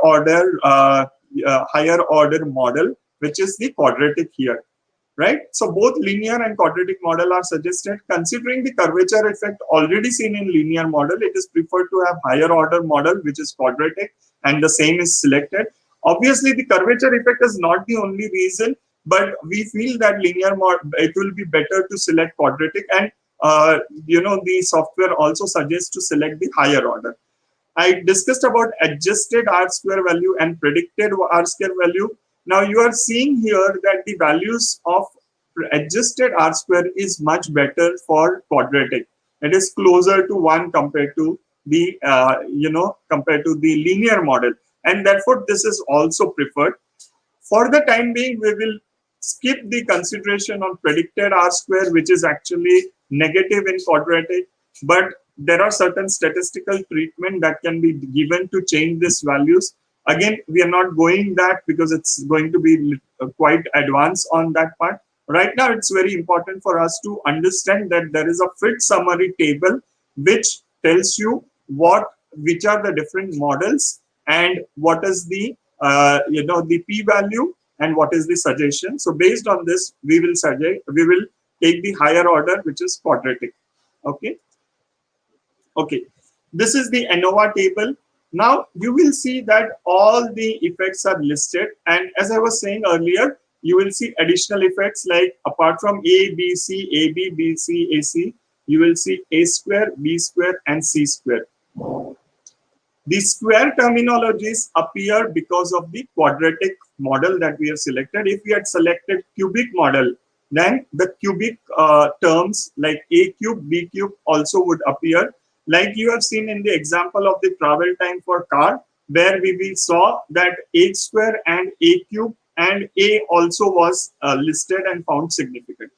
order model, which is the quadratic here, right? So both linear and quadratic model are suggested. Considering the curvature effect already seen in linear model, it is preferred to have higher order model, which is quadratic, and the same is selected. Obviously, the curvature effect is not the only reason, but we feel that linear model, it will be better to select quadratic, and the software also suggests to select the higher order. I discussed about adjusted R-square value and predicted R-square value. Now you are seeing here that the values of adjusted R-square is much better for quadratic. It is closer to 1 compared to the linear model, and therefore this is also preferred. For the time being, we will skip the consideration on predicted R-square, which is actually negative in quadratic, but there are certain statistical treatment that can be given to change these values. Again, we are not going that because it's going to be quite advanced on that part. Right now, it's very important for us to understand that there is a fit summary table which tells you which are the different models and what is the the p-value and what is the suggestion. So based on this, we will take the higher order, which is quadratic. Okay, this is the ANOVA table. Now you will see that all the effects are listed, and as I was saying earlier, you will see additional effects like apart from A, B, C, AB, B, C, AC, you will see A square, B square, and C square. The square terminologies appear because of the quadratic model that we have selected. If we had selected cubic model, then the cubic terms like A cube, B cube also would appear. Like you have seen in the example of the travel time for car, where we saw that H square and A cube and A also was listed and found significant.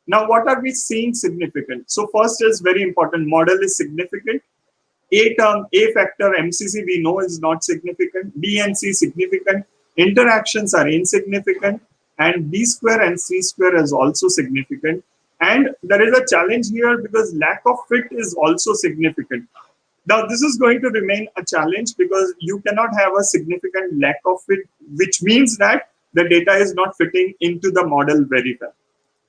Now, what are we seeing significant? So first is very important, model is significant. A term, A factor, MCC we know is not significant. B and C significant. Interactions are insignificant. And B square and C square is also significant. And there is a challenge here because lack of fit is also significant. Now, this is going to remain a challenge because you cannot have a significant lack of fit, which means that the data is not fitting into the model very well.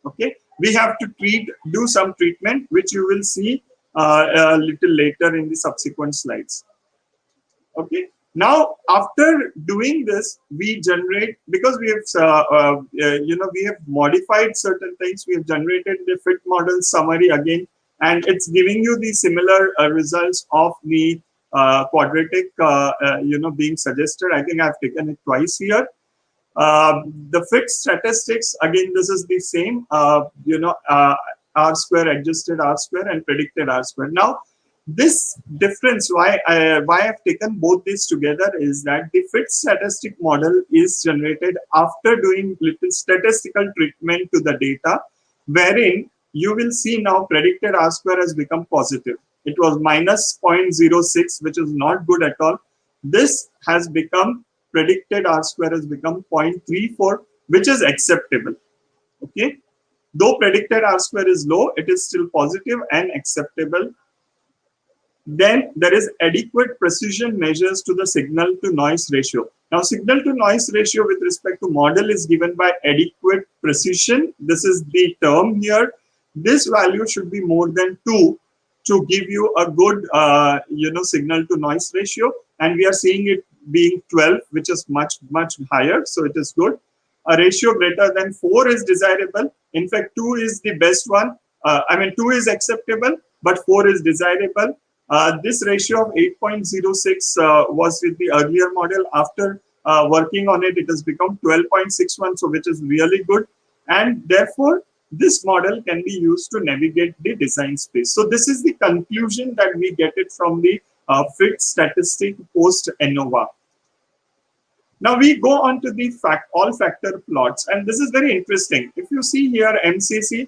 Okay, we have to do some treatment, which you will see a little later in the subsequent slides. Okay, now after doing this, we generate, because we have we have modified certain things. We have generated the fit model summary again, and it's giving you the similar results of the quadratic being suggested. I think I've taken it twice here. The fit statistics, again, this is the same, R square, adjusted R square, and predicted R square. Now, this difference, why I've taken both these together, is that the fit statistic model is generated after doing little statistical treatment to the data, wherein you will see now predicted R square has become positive. It was minus 0.06, which is not good at all. This has become, predicted R square has become 0.34, which is acceptable. Okay, though predicted R square is low, it is still positive and acceptable. Then there is adequate precision measures to the signal to noise ratio. Now, signal to noise ratio with respect to model is given by adequate precision. This is the term here. This value should be more than 2 to give you a good signal to noise ratio, and we are seeing it being 12, which is much higher, so it is good. A ratio greater than 4 is desirable. In fact, 2 is the best one. 2 is acceptable, but 4 is desirable. This ratio of 8.06 was with the earlier model. After working on it, it has become 12.61, so which is really good. And therefore, this model can be used to navigate the design space. So this is the conclusion that we get it from the fit statistic post ANOVA. Now we go on to the all factor plots, and this is very interesting. If you see here MCC,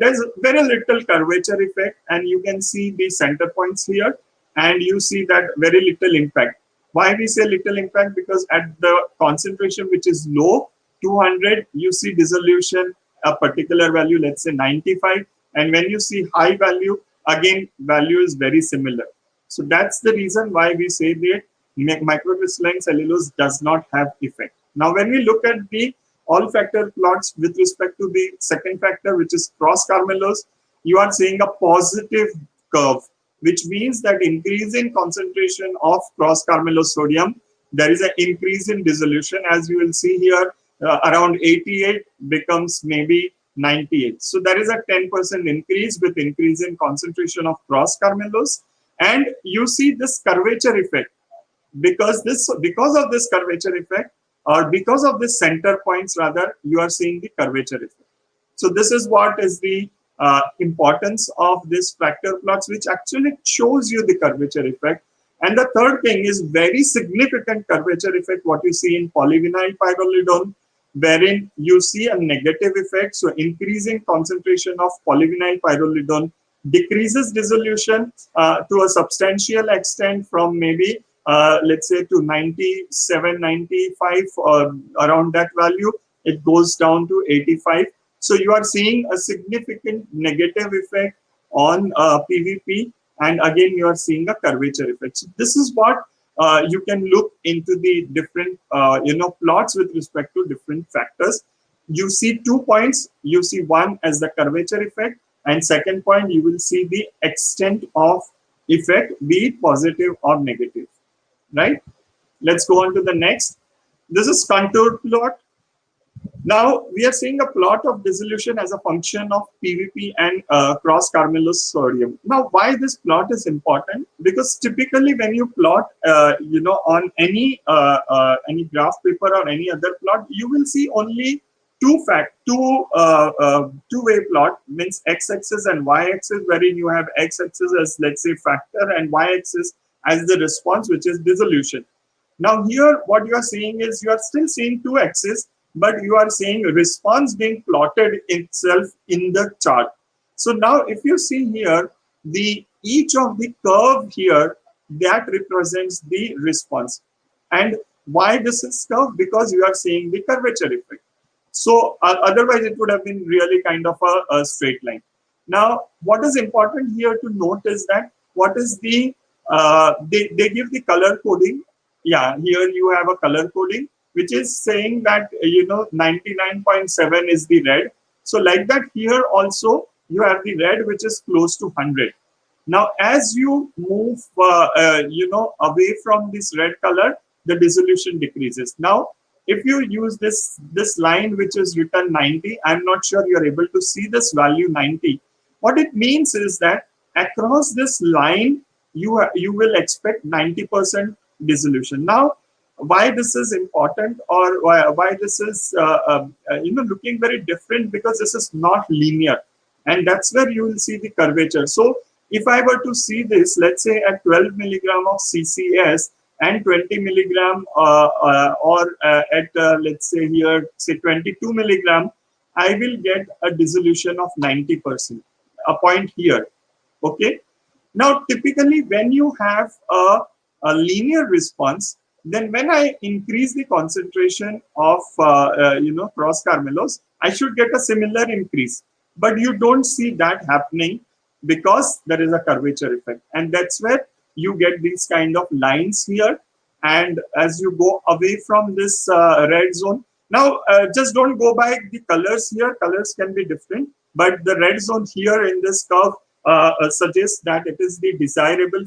there's very little curvature effect, and you can see the center points here, and you see that very little impact. Why we say little impact? Because at the concentration which is low, 200, you see dissolution, a particular value, let's say 95, and when you see high value, again value is very similar. So that's the reason why we say that microcrystalline cellulose does not have effect. Now when we look at the all factor plots with respect to the second factor, which is cross Carmelos, you are seeing a positive curve, which means that increase in concentration of cross Carmelos sodium, there is an increase in dissolution. As you will see here, around 88 becomes maybe 98. So there is a 10% increase with increase in concentration of cross Carmelos, and you see this curvature effect. Because of this curvature effect, or because of the center points rather, you are seeing the curvature effect. So this is what is the importance of this factor plots, which actually shows you the curvature effect. And the third thing is very significant curvature effect, what you see in polyvinyl pyrrolidone, wherein you see a negative effect. So increasing concentration of polyvinyl pyrrolidone decreases dissolution to a substantial extent from maybe let's say to 97, 95 or around that value, it goes down to 85. So you are seeing a significant negative effect on PVP, and again you are seeing a curvature effect. So this is what you can look into the different plots with respect to different factors. You see 2 points. You see one as the curvature effect, and second point you will see the extent of effect, be it positive or negative. Right? Let's go on to the next. This is contour plot. Now we are seeing a plot of dissolution as a function of PVP and cross Carmelos sodium. Now, why this plot is important? Because typically when you plot, on any graph paper or any other plot, you will see only two-way plot, means x-axis and y-axis, wherein you have x-axis as, let's say, factor, and y-axis as the response, which is dissolution. Now here, what you are seeing is you are still seeing two axes, but you are seeing response being plotted itself in the chart. So now if you see here, the each of the curve here, that represents the response. And why this is curve? Because you are seeing the curvature effect. So otherwise it would have been really kind of a straight line. Now, what is important here to note is that what is the, they give the color coding. Yeah, here you have a color coding, which is saying that, 99.7 is the red. So like that here also, you have the red, which is close to 100. Now, as you move, away from this red color, the dissolution decreases. Now, if you use this line, which is written 90, I'm not sure you're able to see this value 90. What it means is that across this line, you will expect 90% dissolution. Now, why this is important, or why this is looking very different, because this is not linear, and that's where you will see the curvature. So if I were to see this, let's say at 12 milligram of CCS and 20 milligram let's say here, say 22 milligram, I will get a dissolution of 90%, a point here. Okay. Now, typically when you have a linear response, then when I increase the concentration of cross Carmelos, I should get a similar increase. But you don't see that happening because there is a curvature effect, and that's where you get these kind of lines here. And as you go away from this red zone, now just don't go by the colors here. Colors can be different, but the red zone here in this curve suggests that it is the desirable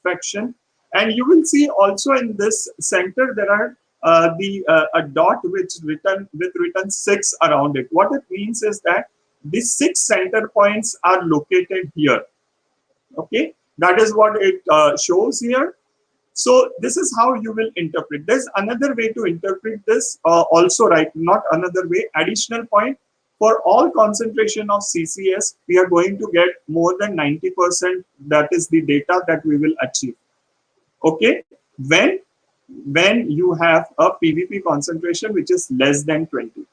fraction. And you will see also in this center there are a dot which written 6 around it. What it means is that these 6 center points are located here. Okay, that is what it shows here. So this is how you will interpret. There's another way to interpret this also, right? Not another way, additional point. For all concentration of CCS, we are going to get more than 90%. That is the data that we will achieve. Okay, when you have a PVP concentration which is less than 20.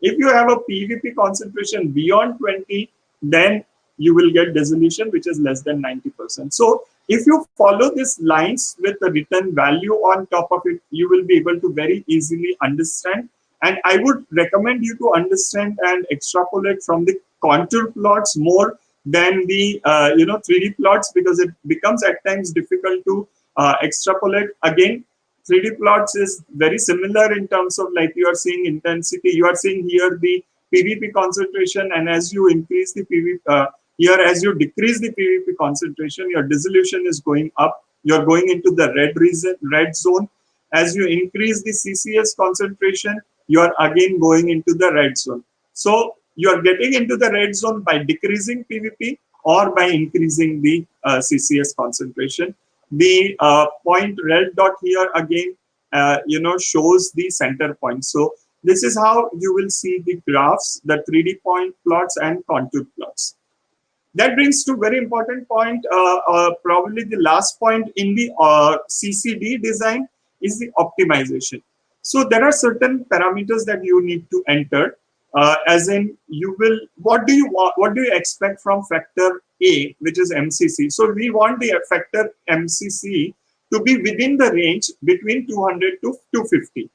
If you have a PVP concentration beyond 20, then you will get dissolution which is less than 90%. So if you follow these lines with the written value on top of it, you will be able to very easily understand. And I would recommend you to understand and extrapolate from the contour plots more than the 3D plots, because it becomes at times difficult to extrapolate. Again, 3D plots is very similar in terms of, like, you are seeing intensity, you are seeing here the PVP concentration, and as you increase the PVP, as you decrease the PVP concentration, your dissolution is going up. You're going into the red zone. As you increase the CCS concentration, you are again going into the red zone. So you are getting into the red zone by decreasing PVP or by increasing the CCS concentration. The point red dot here again, shows the center point. So this is how you will see the graphs, the 3D point plots and contour plots. That brings to very important point, probably the last point in the CCD design is the optimization. So there are certain parameters that you need to enter, as in what do you expect from factor A, which is MCC. So we want the factor MCC to be within the range between 200 to 250.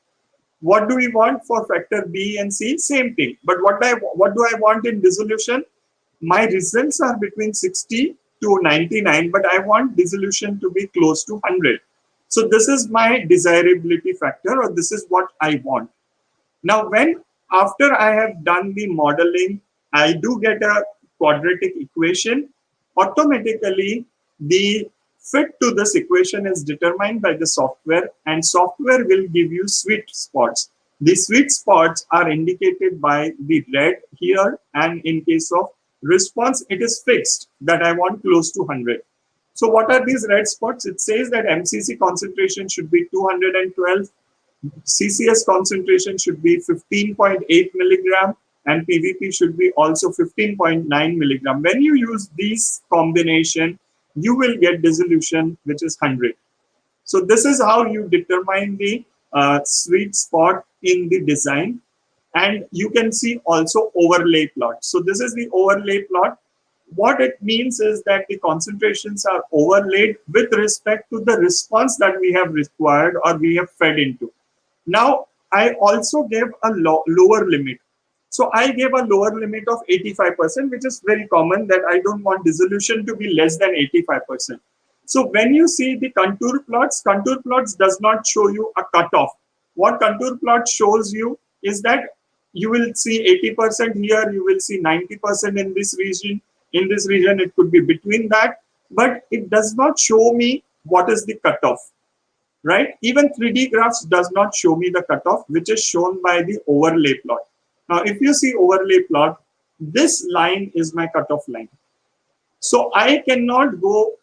What do we want for factor B and C? Same thing. But what do I want in dissolution? My results are between 60 to 99, but I want dissolution to be close to 100. So this is my desirability factor, or this is what I want. Now, after I have done the modeling, I do get a quadratic equation. Automatically, the fit to this equation is determined by the software, and software will give you sweet spots. The sweet spots are indicated by the red here, and in case of response, it is fixed that I want close to 100. So what are these red spots? It says that MCC concentration should be 212, CCS concentration should be 15.8 milligram, and PVP should be also 15.9 milligram. When you use these combination, you will get dissolution which is 100. So this is how you determine the sweet spot in the design. And you can see also overlay plot. So this is the overlay plot. What it means is that the concentrations are overlaid with respect to the response that we have required or we have fed into. Now, I also gave a lower limit. So I gave a lower limit of 85%, which is very common, that I don't want dissolution to be less than 85%. So when you see the contour plots does not show you a cutoff. What contour plot shows you is that you will see 80% here, you will see 90% in this region. In this region, it could be between that, but it does not show me what is the cutoff, right? Even 3D graphs does not show me the cutoff, which is shown by the overlay plot. Now, if you see overlay plot, this line is my cutoff line. So I cannot go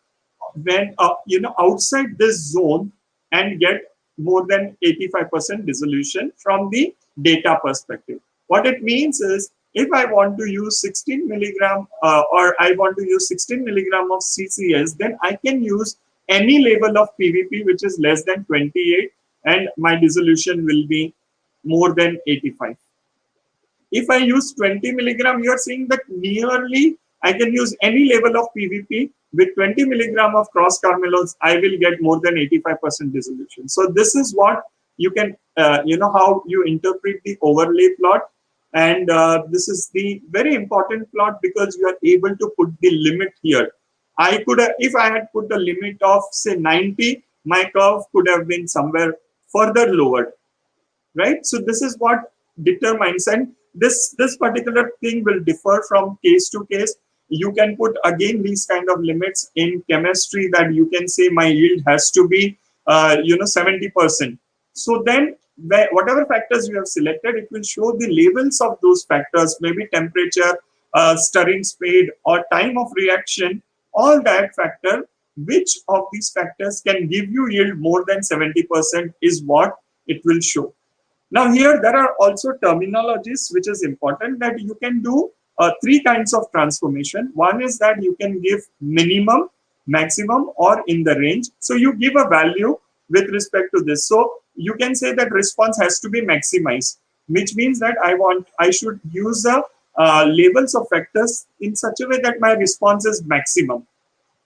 when outside this zone and get more than 85% dissolution from the data perspective. What it means is, if I want to use 16 milligram or I want to use 16 milligram of CCS, then I can use any level of PVP which is less than 28, and my dissolution will be more than 85. If I use 20 milligram, you are seeing that nearly I can use any level of PVP with 20 milligram of cross carmelones, I will get more than 85% dissolution. So this is what you can, how you interpret the overlay plot. And this is the very important plot because you are able to put the limit here. I could have, if I had put the limit of say 90, my curve could have been somewhere further lowered, right? So this is what determines, and this particular thing will differ from case to case. You can put again these kind of limits in chemistry, that you can say my yield has to be 70%. So then whatever factors you have selected, it will show the labels of those factors, maybe temperature, stirring speed, or time of reaction. All that factor, which of these factors can give you yield more than 70% is what it will show. Now here there are also terminologies which is important, that you can do three kinds of transformation. One is that you can give minimum, maximum, or in the range. So you give a value with respect to this. So you can say that response has to be maximized, which means that I should use the labels of factors in such a way that my response is maximum,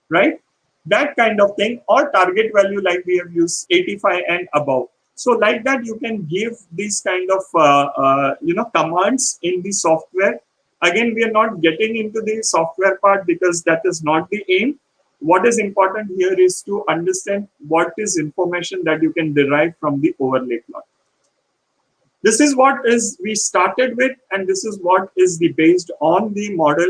right? That kind of thing, or target value like we have used 85 and above. So like that, you can give these kind of commands in the software. Again, we are not getting into the software part because that is not the aim. What is important here is to understand what is information that you can derive from the overlay plot. This is what is we started with, and this is what is the based on the model.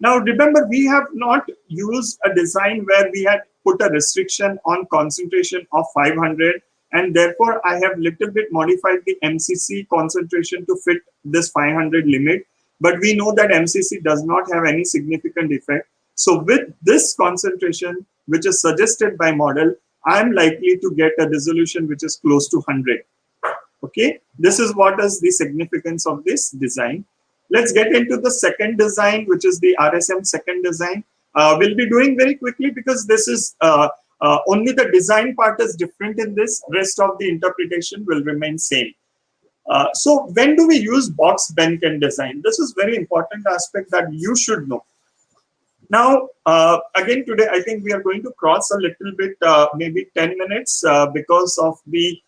Now remember, we have not used a design where we had put a restriction on concentration of 500, and therefore I have little bit modified the MCC concentration to fit this 500 limit. But we know that MCC does not have any significant effect. So with this concentration, which is suggested by model, I am likely to get a dissolution which is close to 100. Okay, this is what is the significance of this design. Let's get into the second design, which is the RSM second design. We'll be doing very quickly because this is only the design part is different in this. Rest of the interpretation will remain same. So when do we use Box-Behnken design? This is very important aspect that you should know. Now, again, today, I think we are going to cross a little bit, maybe 10 minutes because of the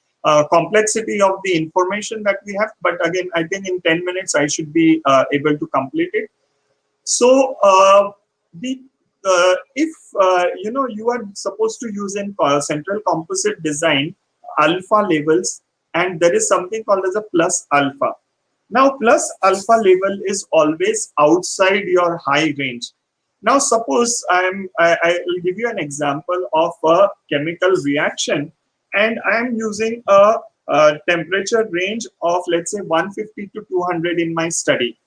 complexity of the information that we have. But again, I think in 10 minutes, I should be able to complete it. So if you are supposed to use in central composite design alpha levels, and there is something called as a plus alpha. Now, plus alpha level is always outside your high range. Now, suppose I will give you an example of a chemical reaction, and I am using a temperature range of, let's say, 150 to 200 in my study.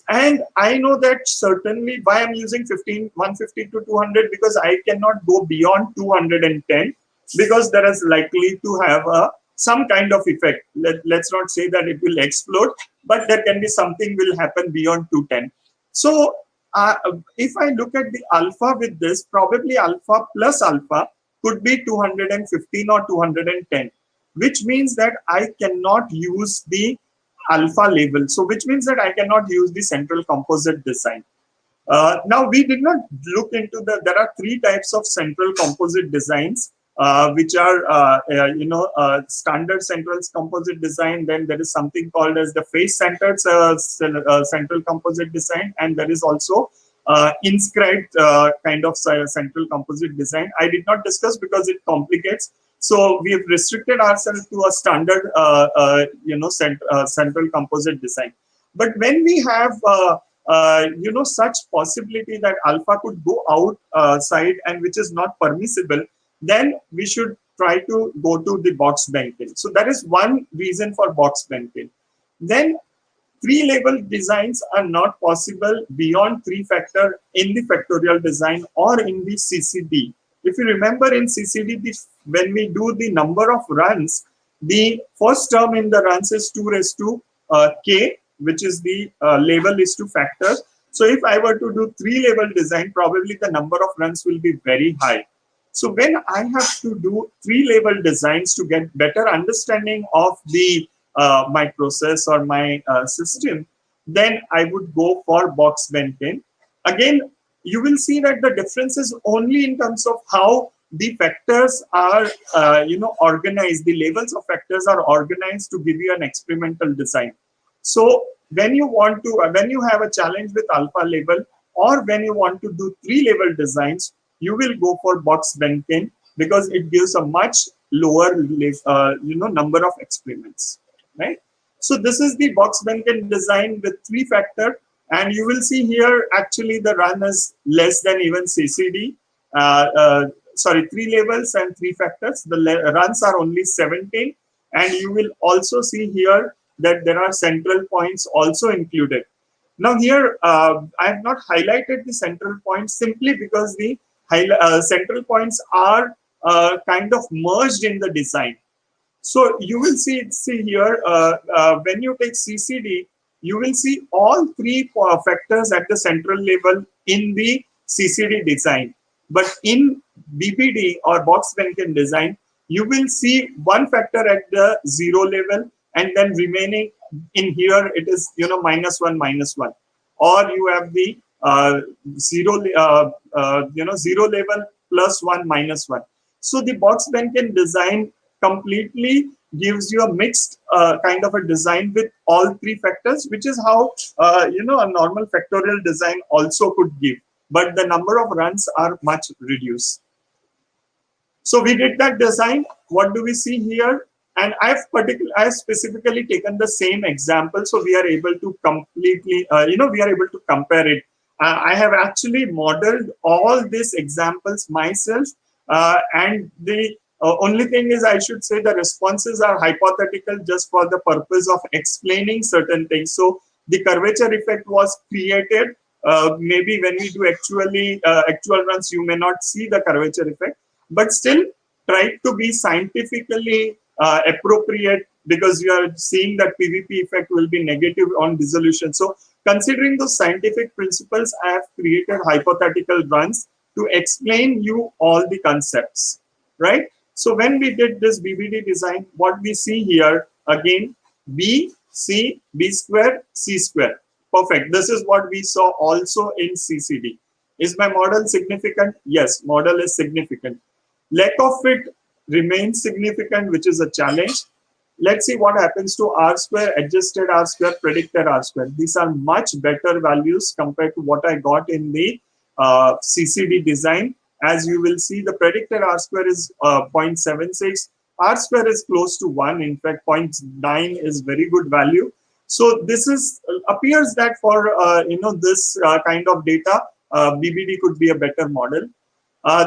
And I know that certainly why I'm using 150 to 200, because I cannot go beyond 210 because there is likely to have some kind of effect. Let's not say that it will explode, but there can be something will happen beyond 210. So if I look at the alpha with this, probably alpha plus alpha could be 215 or 210, which means that I cannot use the alpha label. So which means that I cannot use the central composite design. Now we did not look into there are three types of central composite designs, which are, standard central composite design. Then there is something called as the face-centered central composite design. And there is also inscribed kind of central composite design. I did not discuss because it complicates. So we have restricted ourselves to a standard, central composite design. But when we have such possibility that alpha could go outside and which is not permissible, then we should try to go to the Box-Behnken. So that is one reason for Box-Behnken. Then three label designs are not possible beyond three factor in the factorial design or in the CCD. If you remember in CCD, when we do the number of runs, the first term in the runs is 2 raised to k, which is the label is to factor. So if I were to do three label design, probably the number of runs will be very high. So when I have to do three label designs to get better understanding of the my process or my system, then I would go for Box-Behnken. Again, you will see that the difference is only in terms of how the factors are organized. The labels of factors are organized to give you an experimental design. So when you have a challenge with alpha label, or when you want to do three label designs, you will go for Box-Behnken because it gives a much lower number of experiments, right? So this is the Box-Behnken design with three factor, and you will see here actually the run is less than even CCD. Three labels and three factors. The runs are only 17, and you will also see here that there are central points also included. Now here, I have not highlighted the central points simply because the central points are kind of merged in the design. So you will see here, when you take CCD, you will see all three factors at the central level in the CCD design. But in BBD or Box-Behnken design, you will see one factor at the 0 level, and then remaining in here it is -1 -1, or you have the 0 level +1 -1. So the Box-Behnken design completely gives you a mixed kind of a design with all three factors, which is how a normal factorial design also could give, but the number of runs are much reduced. So we did that design. What do we see here? And I've specifically taken the same example, so we are able to completely, we are able to compare it. I have actually modeled all these examples myself, and the only thing is, I should say, the responses are hypothetical just for the purpose of explaining certain things. So the curvature effect was created. Maybe when we do actual runs, you may not see the curvature effect, but still try to be scientifically appropriate, because you are seeing that PVP effect will be negative on dissolution. So considering those scientific principles, I have created hypothetical runs to explain you all the concepts, right? So when we did this BBD design, what we see here, again, B, C, B square, C square. Perfect. This is what we saw also in CCD. Is my model significant? Yes, model is significant. Lack of fit remains significant, which is a challenge. Let's see what happens to R square, adjusted R square, predicted R square. These are much better values compared to what I got in the CCD design. As you will see, the predicted R square is 0.76. R square is close to 1. In fact, 0.9 is very good value. So this is appears that for this kind of data, BBD could be a better model.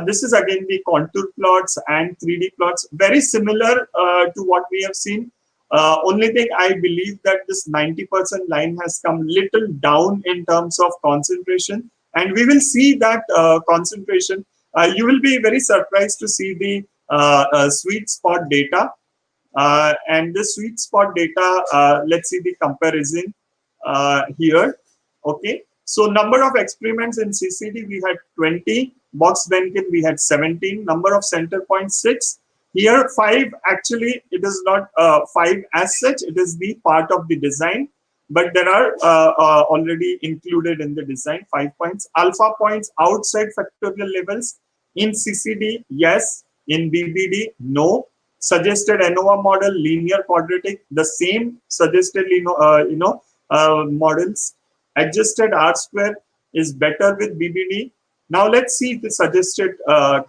This is again the contour plots and 3D plots, very similar to what we have seen. Only thing, I believe that this 90% line has come little down in terms of concentration, and we will see that concentration. You will be very surprised to see the sweet spot data. And the sweet spot data, let's see the comparison here. Okay, so number of experiments in CCD, we had 20. Box-Behnken, we had 17. Number of center points, 6. Here 5, actually it is not 5 as such, it is the part of the design, but there are already included in the design 5 points. Alpha points outside factorial levels. In CCD, yes. In BBD, no. Suggested ANOVA model, linear quadratic, the same suggested models. Adjusted R square is better with BBD. Now let's see the suggested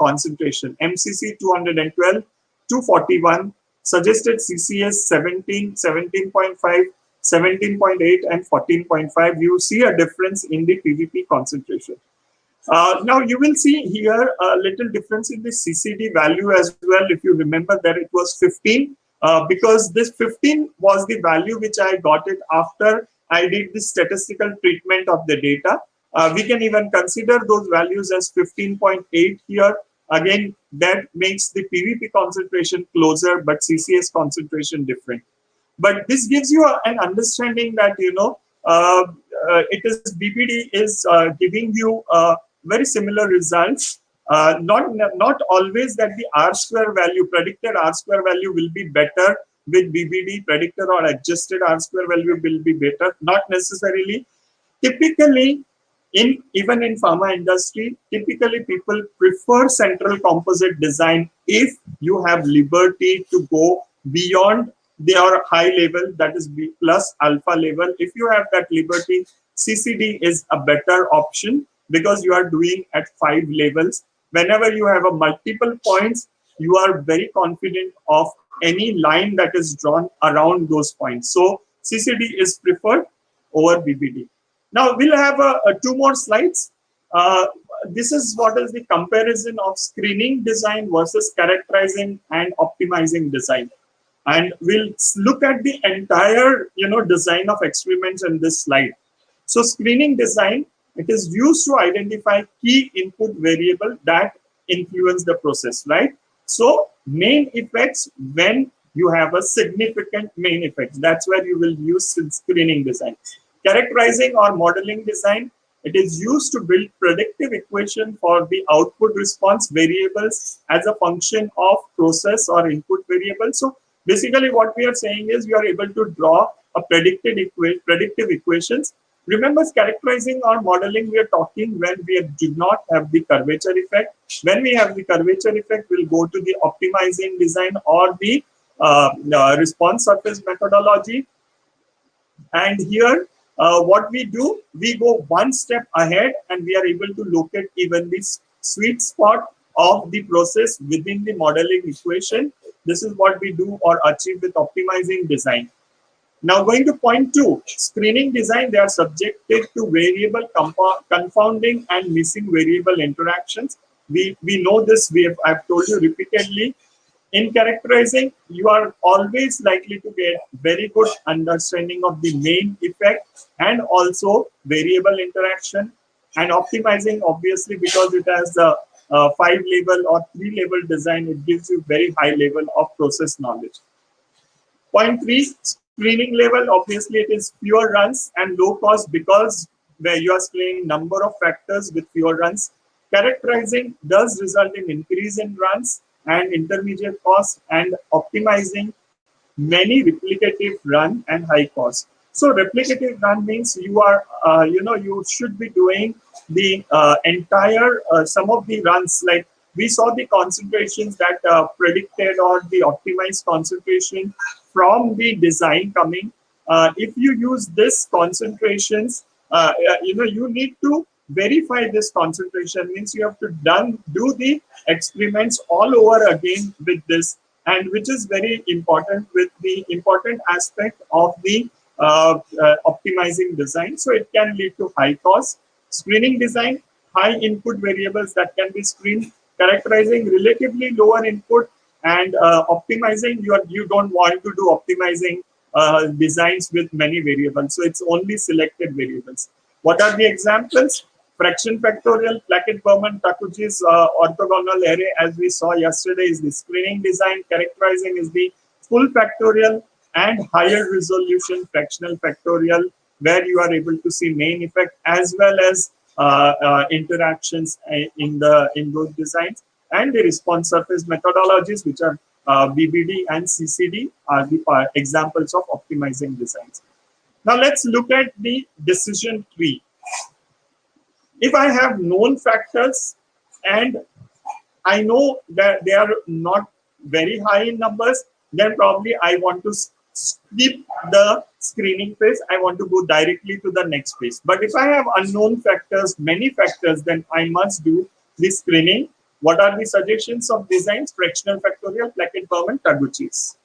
concentration. MCC 212, 241, suggested CCS 17, 17.5, 17.8 and 14.5. You see a difference in the PVP concentration. Now you will see here a little difference in the CCD value as well. If you remember that it was 15, because this 15 was the value which I got it after I did the statistical treatment of the data. We can even consider those values as 15.8 here. Again, that makes the PVP concentration closer, but CCS concentration different. But this gives you an understanding that, it is BBD is giving you very similar results. Not always that the R square value, predicted R square value will be better with BBD, predicted or adjusted R square value will be better, not necessarily. Typically, even in pharma industry, typically people prefer central composite design if you have liberty to go beyond their high level, that is B plus alpha level. If you have that liberty, CCD is a better option because you are doing at 5 levels. Whenever you have a multiple points, you are very confident of any line that is drawn around those points. So CCD is preferred over BBD. Now we'll have 2 more slides. This is what is the comparison of screening design versus characterizing and optimizing design. And we'll look at the entire design of experiments in this slide. So screening design, it is used to identify key input variable that influence the process, right? So main effects, when you have a significant main effect, that's where you will use screening design. Characterizing or modeling design, it is used to build predictive equation for the output response variables as a function of process or input variable. So basically what we are saying is we are able to draw a predictive equations. Remember, characterizing or modeling, we are talking when we do not have the curvature effect. When we have the curvature effect, we'll go to the optimizing design or the response surface methodology. And here, what we do, we go one step ahead and we are able to locate even this sweet spot of the process within the modeling equation. This is what we do or achieve with optimizing design. Now going to point 2, screening design, they are subjected to variable confounding and missing variable interactions. We know this, I've told you repeatedly. In characterizing, you are always likely to get very good understanding of the main effect and also variable interaction. And optimizing, obviously, because it has a 5-level or 3-level design, it gives you very high level of process knowledge. Point 3, screening level, obviously it is fewer runs and low cost because where you are screening number of factors with fewer runs. Characterizing does result in increase in runs and intermediate cost, and optimizing many replicative run and high cost. So replicative run means you are, you should be doing the entire, some of the runs, like we saw the concentrations that predicted or the optimized concentration from the design coming. If you use this concentrations, you need to verify this concentration, means you have to do the experiments all over again with this, and which is very important with the important aspect of the optimizing design. So it can lead to high cost. Screening design, high input variables that can be screened. Characterizing, relatively lower input, and optimizing, you don't want to do optimizing designs with many variables. So it's only selected variables. What are the examples? Fraction factorial, Plackett-Berman-Takeuchi's orthogonal array, as we saw yesterday, is the screening design. Characterizing is the full factorial, and higher resolution fractional factorial, where you are able to see main effect as well as interactions in those designs. And the response surface methodologies, which are BBD and CCD are the examples of optimizing designs. Now let's look at the decision tree. If I have known factors and I know that they are not very high in numbers, then probably I want to skip the screening phase. I want to go directly to the next phase. But if I have unknown factors, many factors, then I must do the screening. What are the suggestions of designs? Fractional factorial, Plackett, Berman, Taguchi's.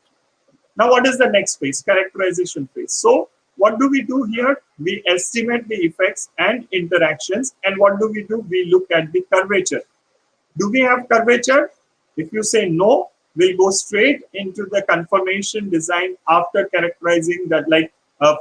Now, what is the next phase? Characterization phase. So, what do we do here? We estimate the effects and interactions. And what do? We look at the curvature. Do we have curvature? If you say no, we'll go straight into the confirmation design after characterizing that, like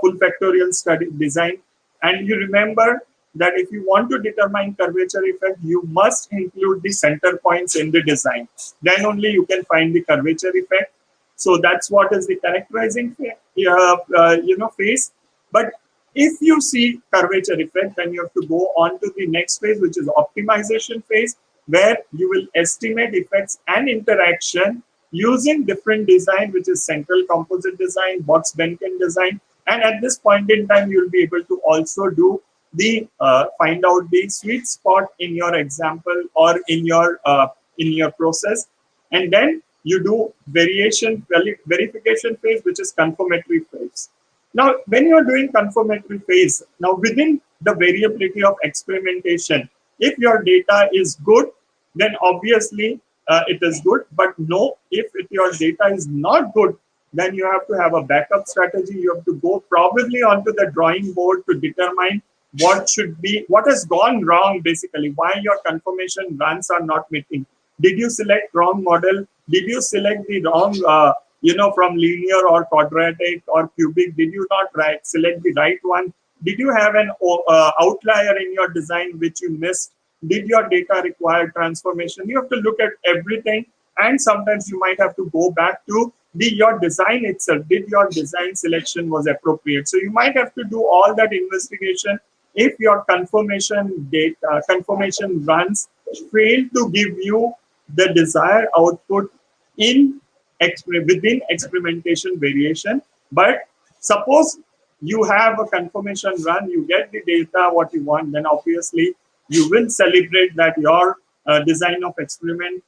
full factorial study design. And you remember that if you want to determine curvature effect, you must include the center points in the design. Then only you can find the curvature effect. So that's what is the characterizing phase. But if you see curvature effect, then you have to go on to the next phase, which is optimization phase, where you will estimate effects and interaction using different design, which is central composite design, Box-Behnken design. And at this point in time, you'll be able to also do the find out the sweet spot in your example or in your process. And then you do verification phase, which is confirmatory phase. Now, when you're doing confirmatory phase, now within the variability of experimentation, if your data is good, then obviously it is good. But no, if your data is not good, then you have to have a backup strategy. You have to go probably onto the drawing board to determine what has gone wrong, basically, why your confirmation runs are not meeting. Did you select wrong model? Did you select the wrong, from linear or quadratic or cubic? Did you not select the right one? Did you have an outlier in your design which you missed? Did your data require transformation? You have to look at everything, and sometimes you might have to go back to your design itself. Did your design selection was appropriate? So you might have to do all that investigation. If your confirmation runs fail to give you the desired output within experimentation variation, but suppose you have a confirmation run, you get the data what you want, then obviously you will celebrate that your design of experiment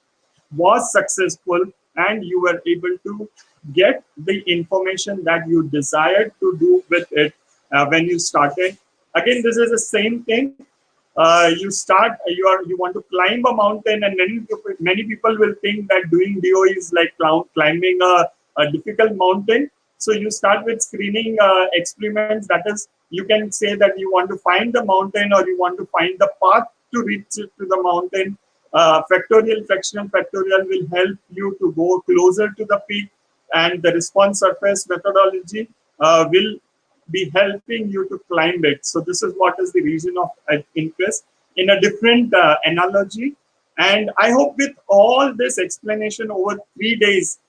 was successful and you were able to get the information that you desired to do with it when you started. Again, this is the same thing. You want to climb a mountain, and many people will think that doing DOE is like climbing a difficult mountain. So you start with screening experiments. That is, you can say that you want to find the mountain or you want to find the path to reach to the mountain. Factorial, fractional factorial will help you to go closer to the peak, and the response surface methodology will be helping you to climb it. So this is what is the region of interest in a different analogy. And I hope with all this explanation over 3 days,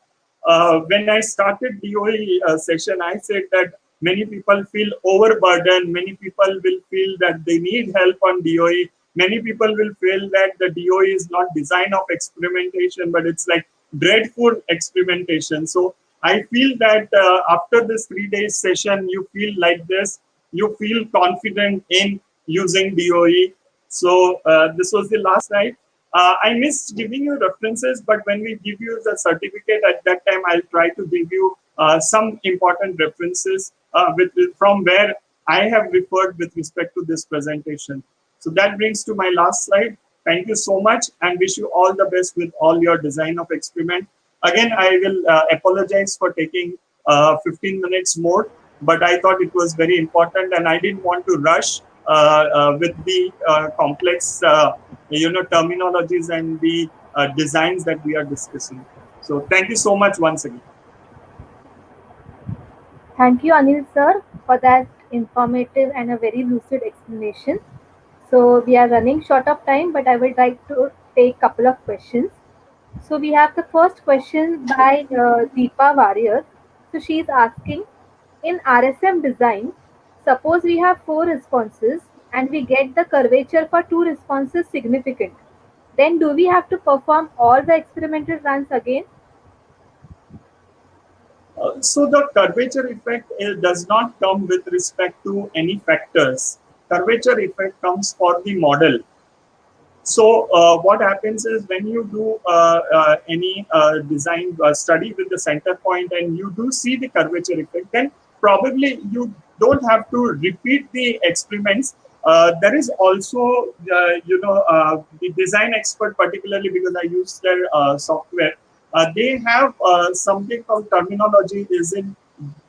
when I started DOE session, I said that many people feel overburdened. Many people will feel that they need help on DOE. Many people will feel that the DOE is not design of experimentation, but it's like dreadful experimentation. So I feel that after this 3 days session, you feel like this, you feel confident in using DOE. So this was the last slide. I missed giving you references, but when we give you the certificate at that time, I'll try to give you some important references from where I have referred with respect to this presentation. So that brings to my last slide. Thank you so much and wish you all the best with all your design of experiment. Again, I will apologize for taking 15 minutes more, but I thought it was very important and I didn't want to rush with the complex terminologies and the designs that we are discussing. So thank you so much once again. Thank you, Anil sir, for that informative and a very lucid explanation. So we are running short of time, but I would like to take a couple of questions. So we have the first question by Deepa Warrior. So she is asking, in RSM design, suppose we have 4 responses and we get the curvature for 2 responses significant. Then do we have to perform all the experimental runs again? So the curvature effect does not come with respect to any factors. Curvature effect comes for the model. So what happens is when you do any design study with the center point and you do see the curvature effect, then probably you don't have to repeat the experiments. There is also, the design expert, particularly because I use their software, they have something called terminology is in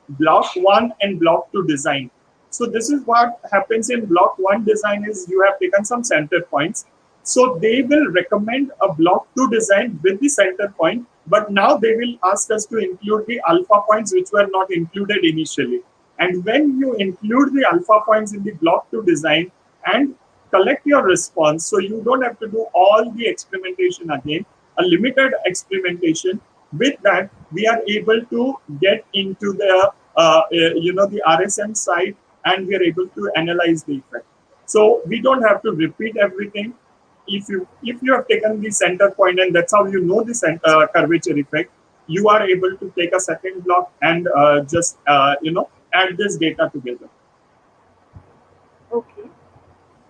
block 1 and block 2 design. So this is what happens in block 1 design is you have taken some center points. So they will recommend a block 2 design with the center point, but now they will ask us to include the alpha points which were not included initially. And when you include the alpha points in the block 2 design and collect your response, so you don't have to do all the experimentation again, a limited experimentation. With that, we are able to get into the RSM side, and we are able to analyze the effect. So we don't have to repeat everything. If you have taken the center point, and that's how you know the curvature effect, you are able to take a second block and just add this data together. Okay.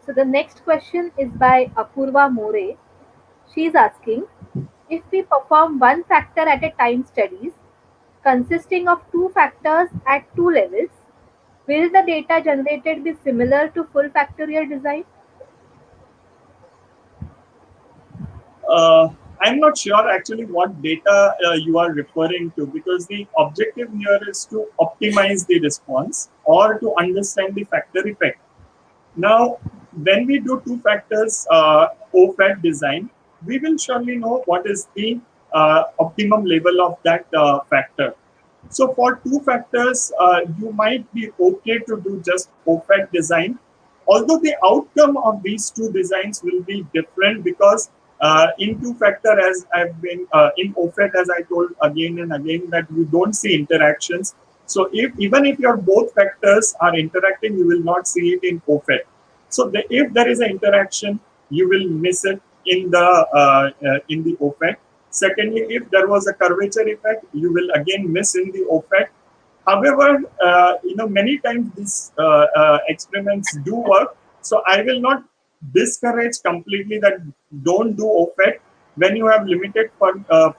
So the next question is by Apurva More. She is asking, if we perform one factor at a time studies consisting of two factors at two levels, will the data generated be similar to full factorial design? Uh, I'm not sure actually what data you are referring to, because the objective here is to optimize the response or to understand the factor effect. Now, when we do two factors OFAC design, we will surely know what is the optimum level of that factor. So for two factors, you might be okay to do just OFAC design, although the outcome of these two designs will be different, because in two factor, as I've been in OFAC, as I told again and again, that you don't see interactions. So even if your both factors are interacting, you will not see it in OFAC. So if there is an interaction, you will miss it in the OFAC. Secondly, if there was a curvature effect, you will again miss in the OFAC. However, many times these experiments do work. So I will not discourage completely that don't do OFAC when you have limited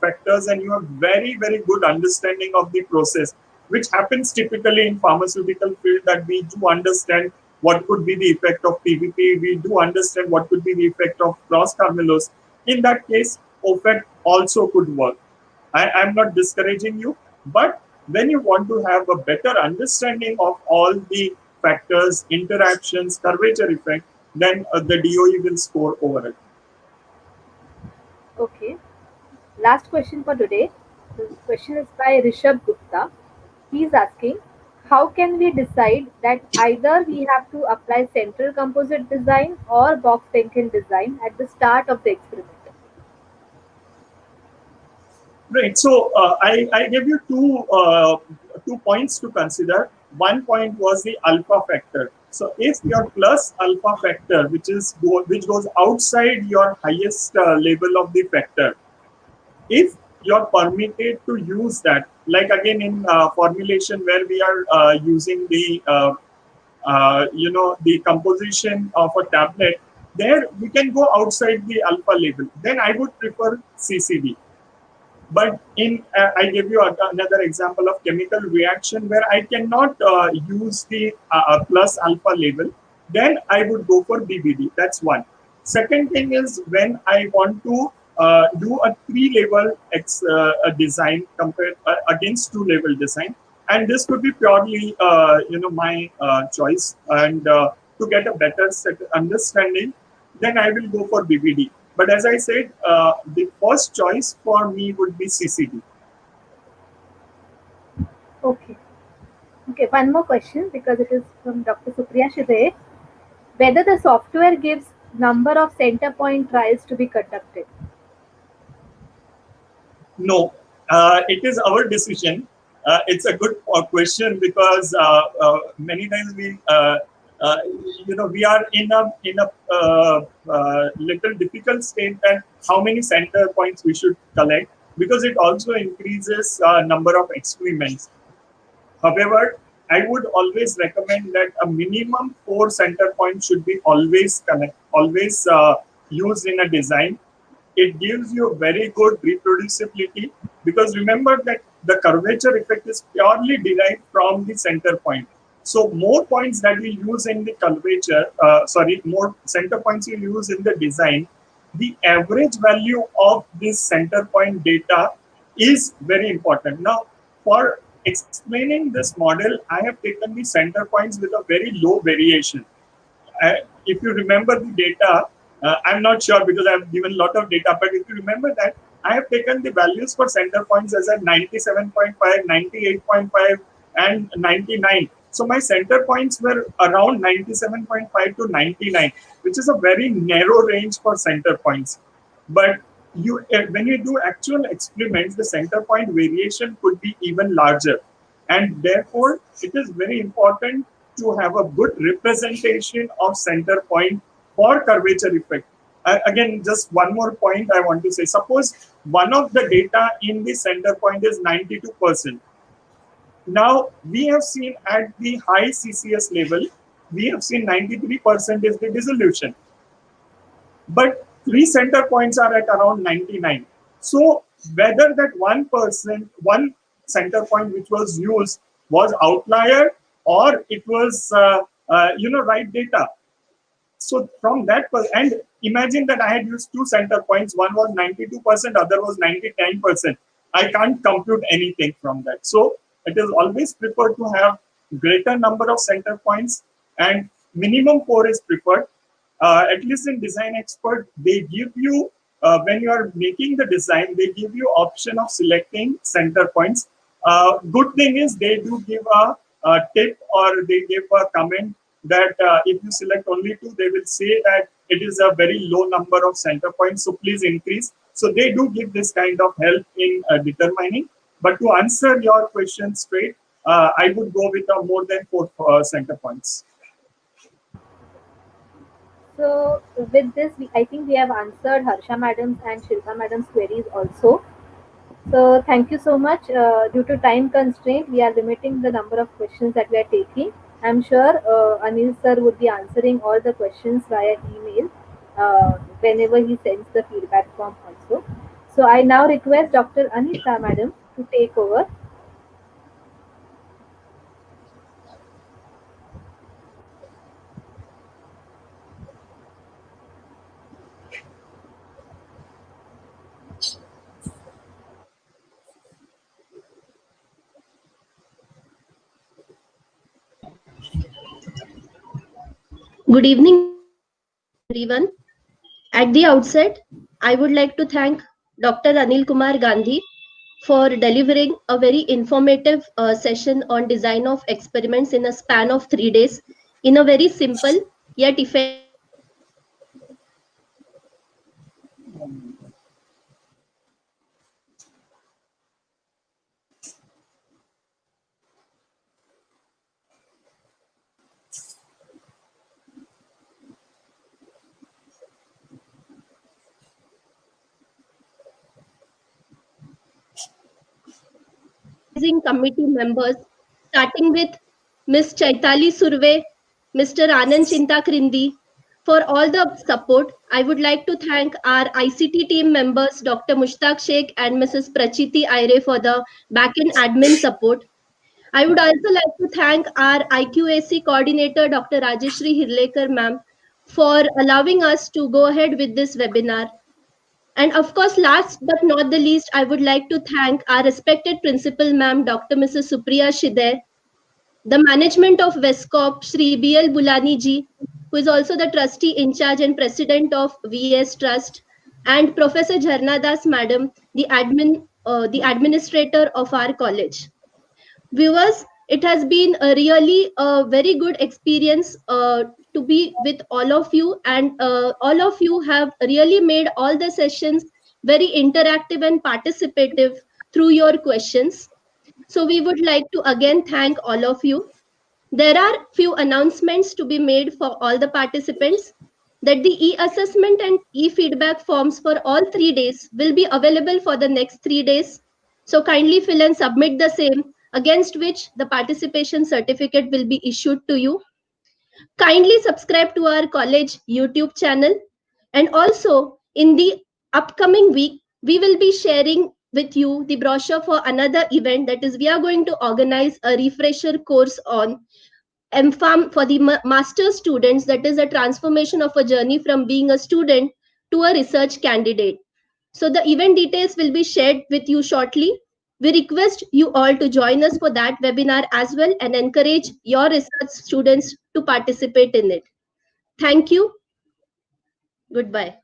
factors and you have very, very good understanding of the process, which happens typically in pharmaceutical field, that we do understand what could be the effect of PVP. We do understand what could be the effect of cross carmelose. In that case, OFAC also could work. I'm not discouraging you, but when you want to have a better understanding of all the factors, interactions, curvature effect, then the DOE will score over it. Okay. Last question for today. The question is by Rishabh Gupta. He is asking, how can we decide that either we have to apply central composite design or Box-Behnken design at the start of the experiment? Right. So I gave you two points to consider. One point was the alpha factor. So if your plus alpha factor, which goes outside your highest level of the factor, if you're permitted to use that, like again in formulation where we are using the composition of a tablet, there we can go outside the alpha level. Then I would prefer CCD. But I give you another example of chemical reaction where I cannot use the plus alpha label. Then I would go for BBD. That's one. Second thing is when I want to do a three-level design compared against two-level design, and this could be purely my choice, and to get a better understanding, then I will go for BBD. But as I said, the first choice for me would be CCD. Okay. Okay, one more question because it is from Dr. Supriya Shide. Whether the software gives number of center point trials to be conducted. No, it is our decision. It's a good question, because many times uh, we are in a little difficult state that how many center points we should collect. because it also increases number of experiments. However, I would always recommend that a minimum 4 center points should be always used in a design. It gives you very good reproducibility, because remember that the curvature effect is purely derived from the center point. So more points that we use in the more center points you use in the design, the average value of this center point data is very important. Now, for explaining this model, I have taken the center points with a very low variation. If you remember the data, I'm not sure because I've given a lot of data, but if you remember that, I have taken the values for center points as a 97.5, 98.5, and 99. So my center points were around 97.5 to 99, which is a very narrow range for center points. But when you do actual experiments, the center point variation could be even larger. And therefore, it is very important to have a good representation of center point for curvature effect. Again, just one more point I want to say. Suppose one of the data in the center point is 92%. Now, we have seen at the high CCS level, we have seen 93% is the dissolution. But 3 center points are at around 99. So whether that one center point which was used was outlier or it was right data. So from that and imagine that I had used 2 center points, one was 92%, other was 99%. I can't compute anything from that. So it is always preferred to have greater number of center points, and minimum 4 is preferred. At least in design expert, they give you, when you are making the design, they give you option of selecting center points. Good thing is they do give a tip, or they give a comment that if you select only 2, they will say that it is a very low number of center points, so please increase. So they do give this kind of help in determining. But to answer your question straight, I would go with more than 4 center points. So with this, I think we have answered Harsha madam's and Shilpa madam's queries also. So thank you so much. Due to time constraint, we are limiting the number of questions that we are taking. I'm sure Anil sir would be answering all the questions via email whenever he sends the feedback form also. So I now request Dr. Anita madam to take over. Good evening, everyone. At the outset, I would like to thank Dr. Anilkumar Gandhi for delivering a very informative session on design of experiments in a span of 3 days in a very simple yet effective committee members, starting with Ms. Chaitali Surve, Mr. Anand Chintakrindi. For all the support, I would like to thank our ICT team members, Dr. Mushtaq Sheikh and Mrs. Prachiti Aire for the back-end admin support. I would also like to thank our IQAC coordinator, Dr. Rajeshri Hirlekar ma'am, for allowing us to go ahead with this webinar. And of course, last but not the least, I would like to thank our respected principal ma'am, Dr. Mrs. Supriya Shide, the management of VESCOP, Shri B.L. Bulani ji, who is also the trustee in charge and president of VS Trust, and Professor Jharna Das madam, the administrator of our college. Viewers, it has been really a very good experience to be with all of you, and all of you have really made all the sessions very interactive and participative through your questions. So we would like to again thank all of you. There are few announcements to be made for all the participants. that the e-assessment and e-feedback forms for all 3 days will be available for the next 3 days. So kindly fill and submit the same, against which the participation certificate will be issued to you. Kindly subscribe to our college YouTube channel. And also in the upcoming week, we will be sharing with you the brochure for another event, that is we are going to organize a refresher course on MPharm for the master students, that is a transformation of a journey from being a student to a research candidate. So the event details will be shared with you shortly. We request you all to join us for that webinar as well and encourage your research students to participate in it. Thank you. Goodbye.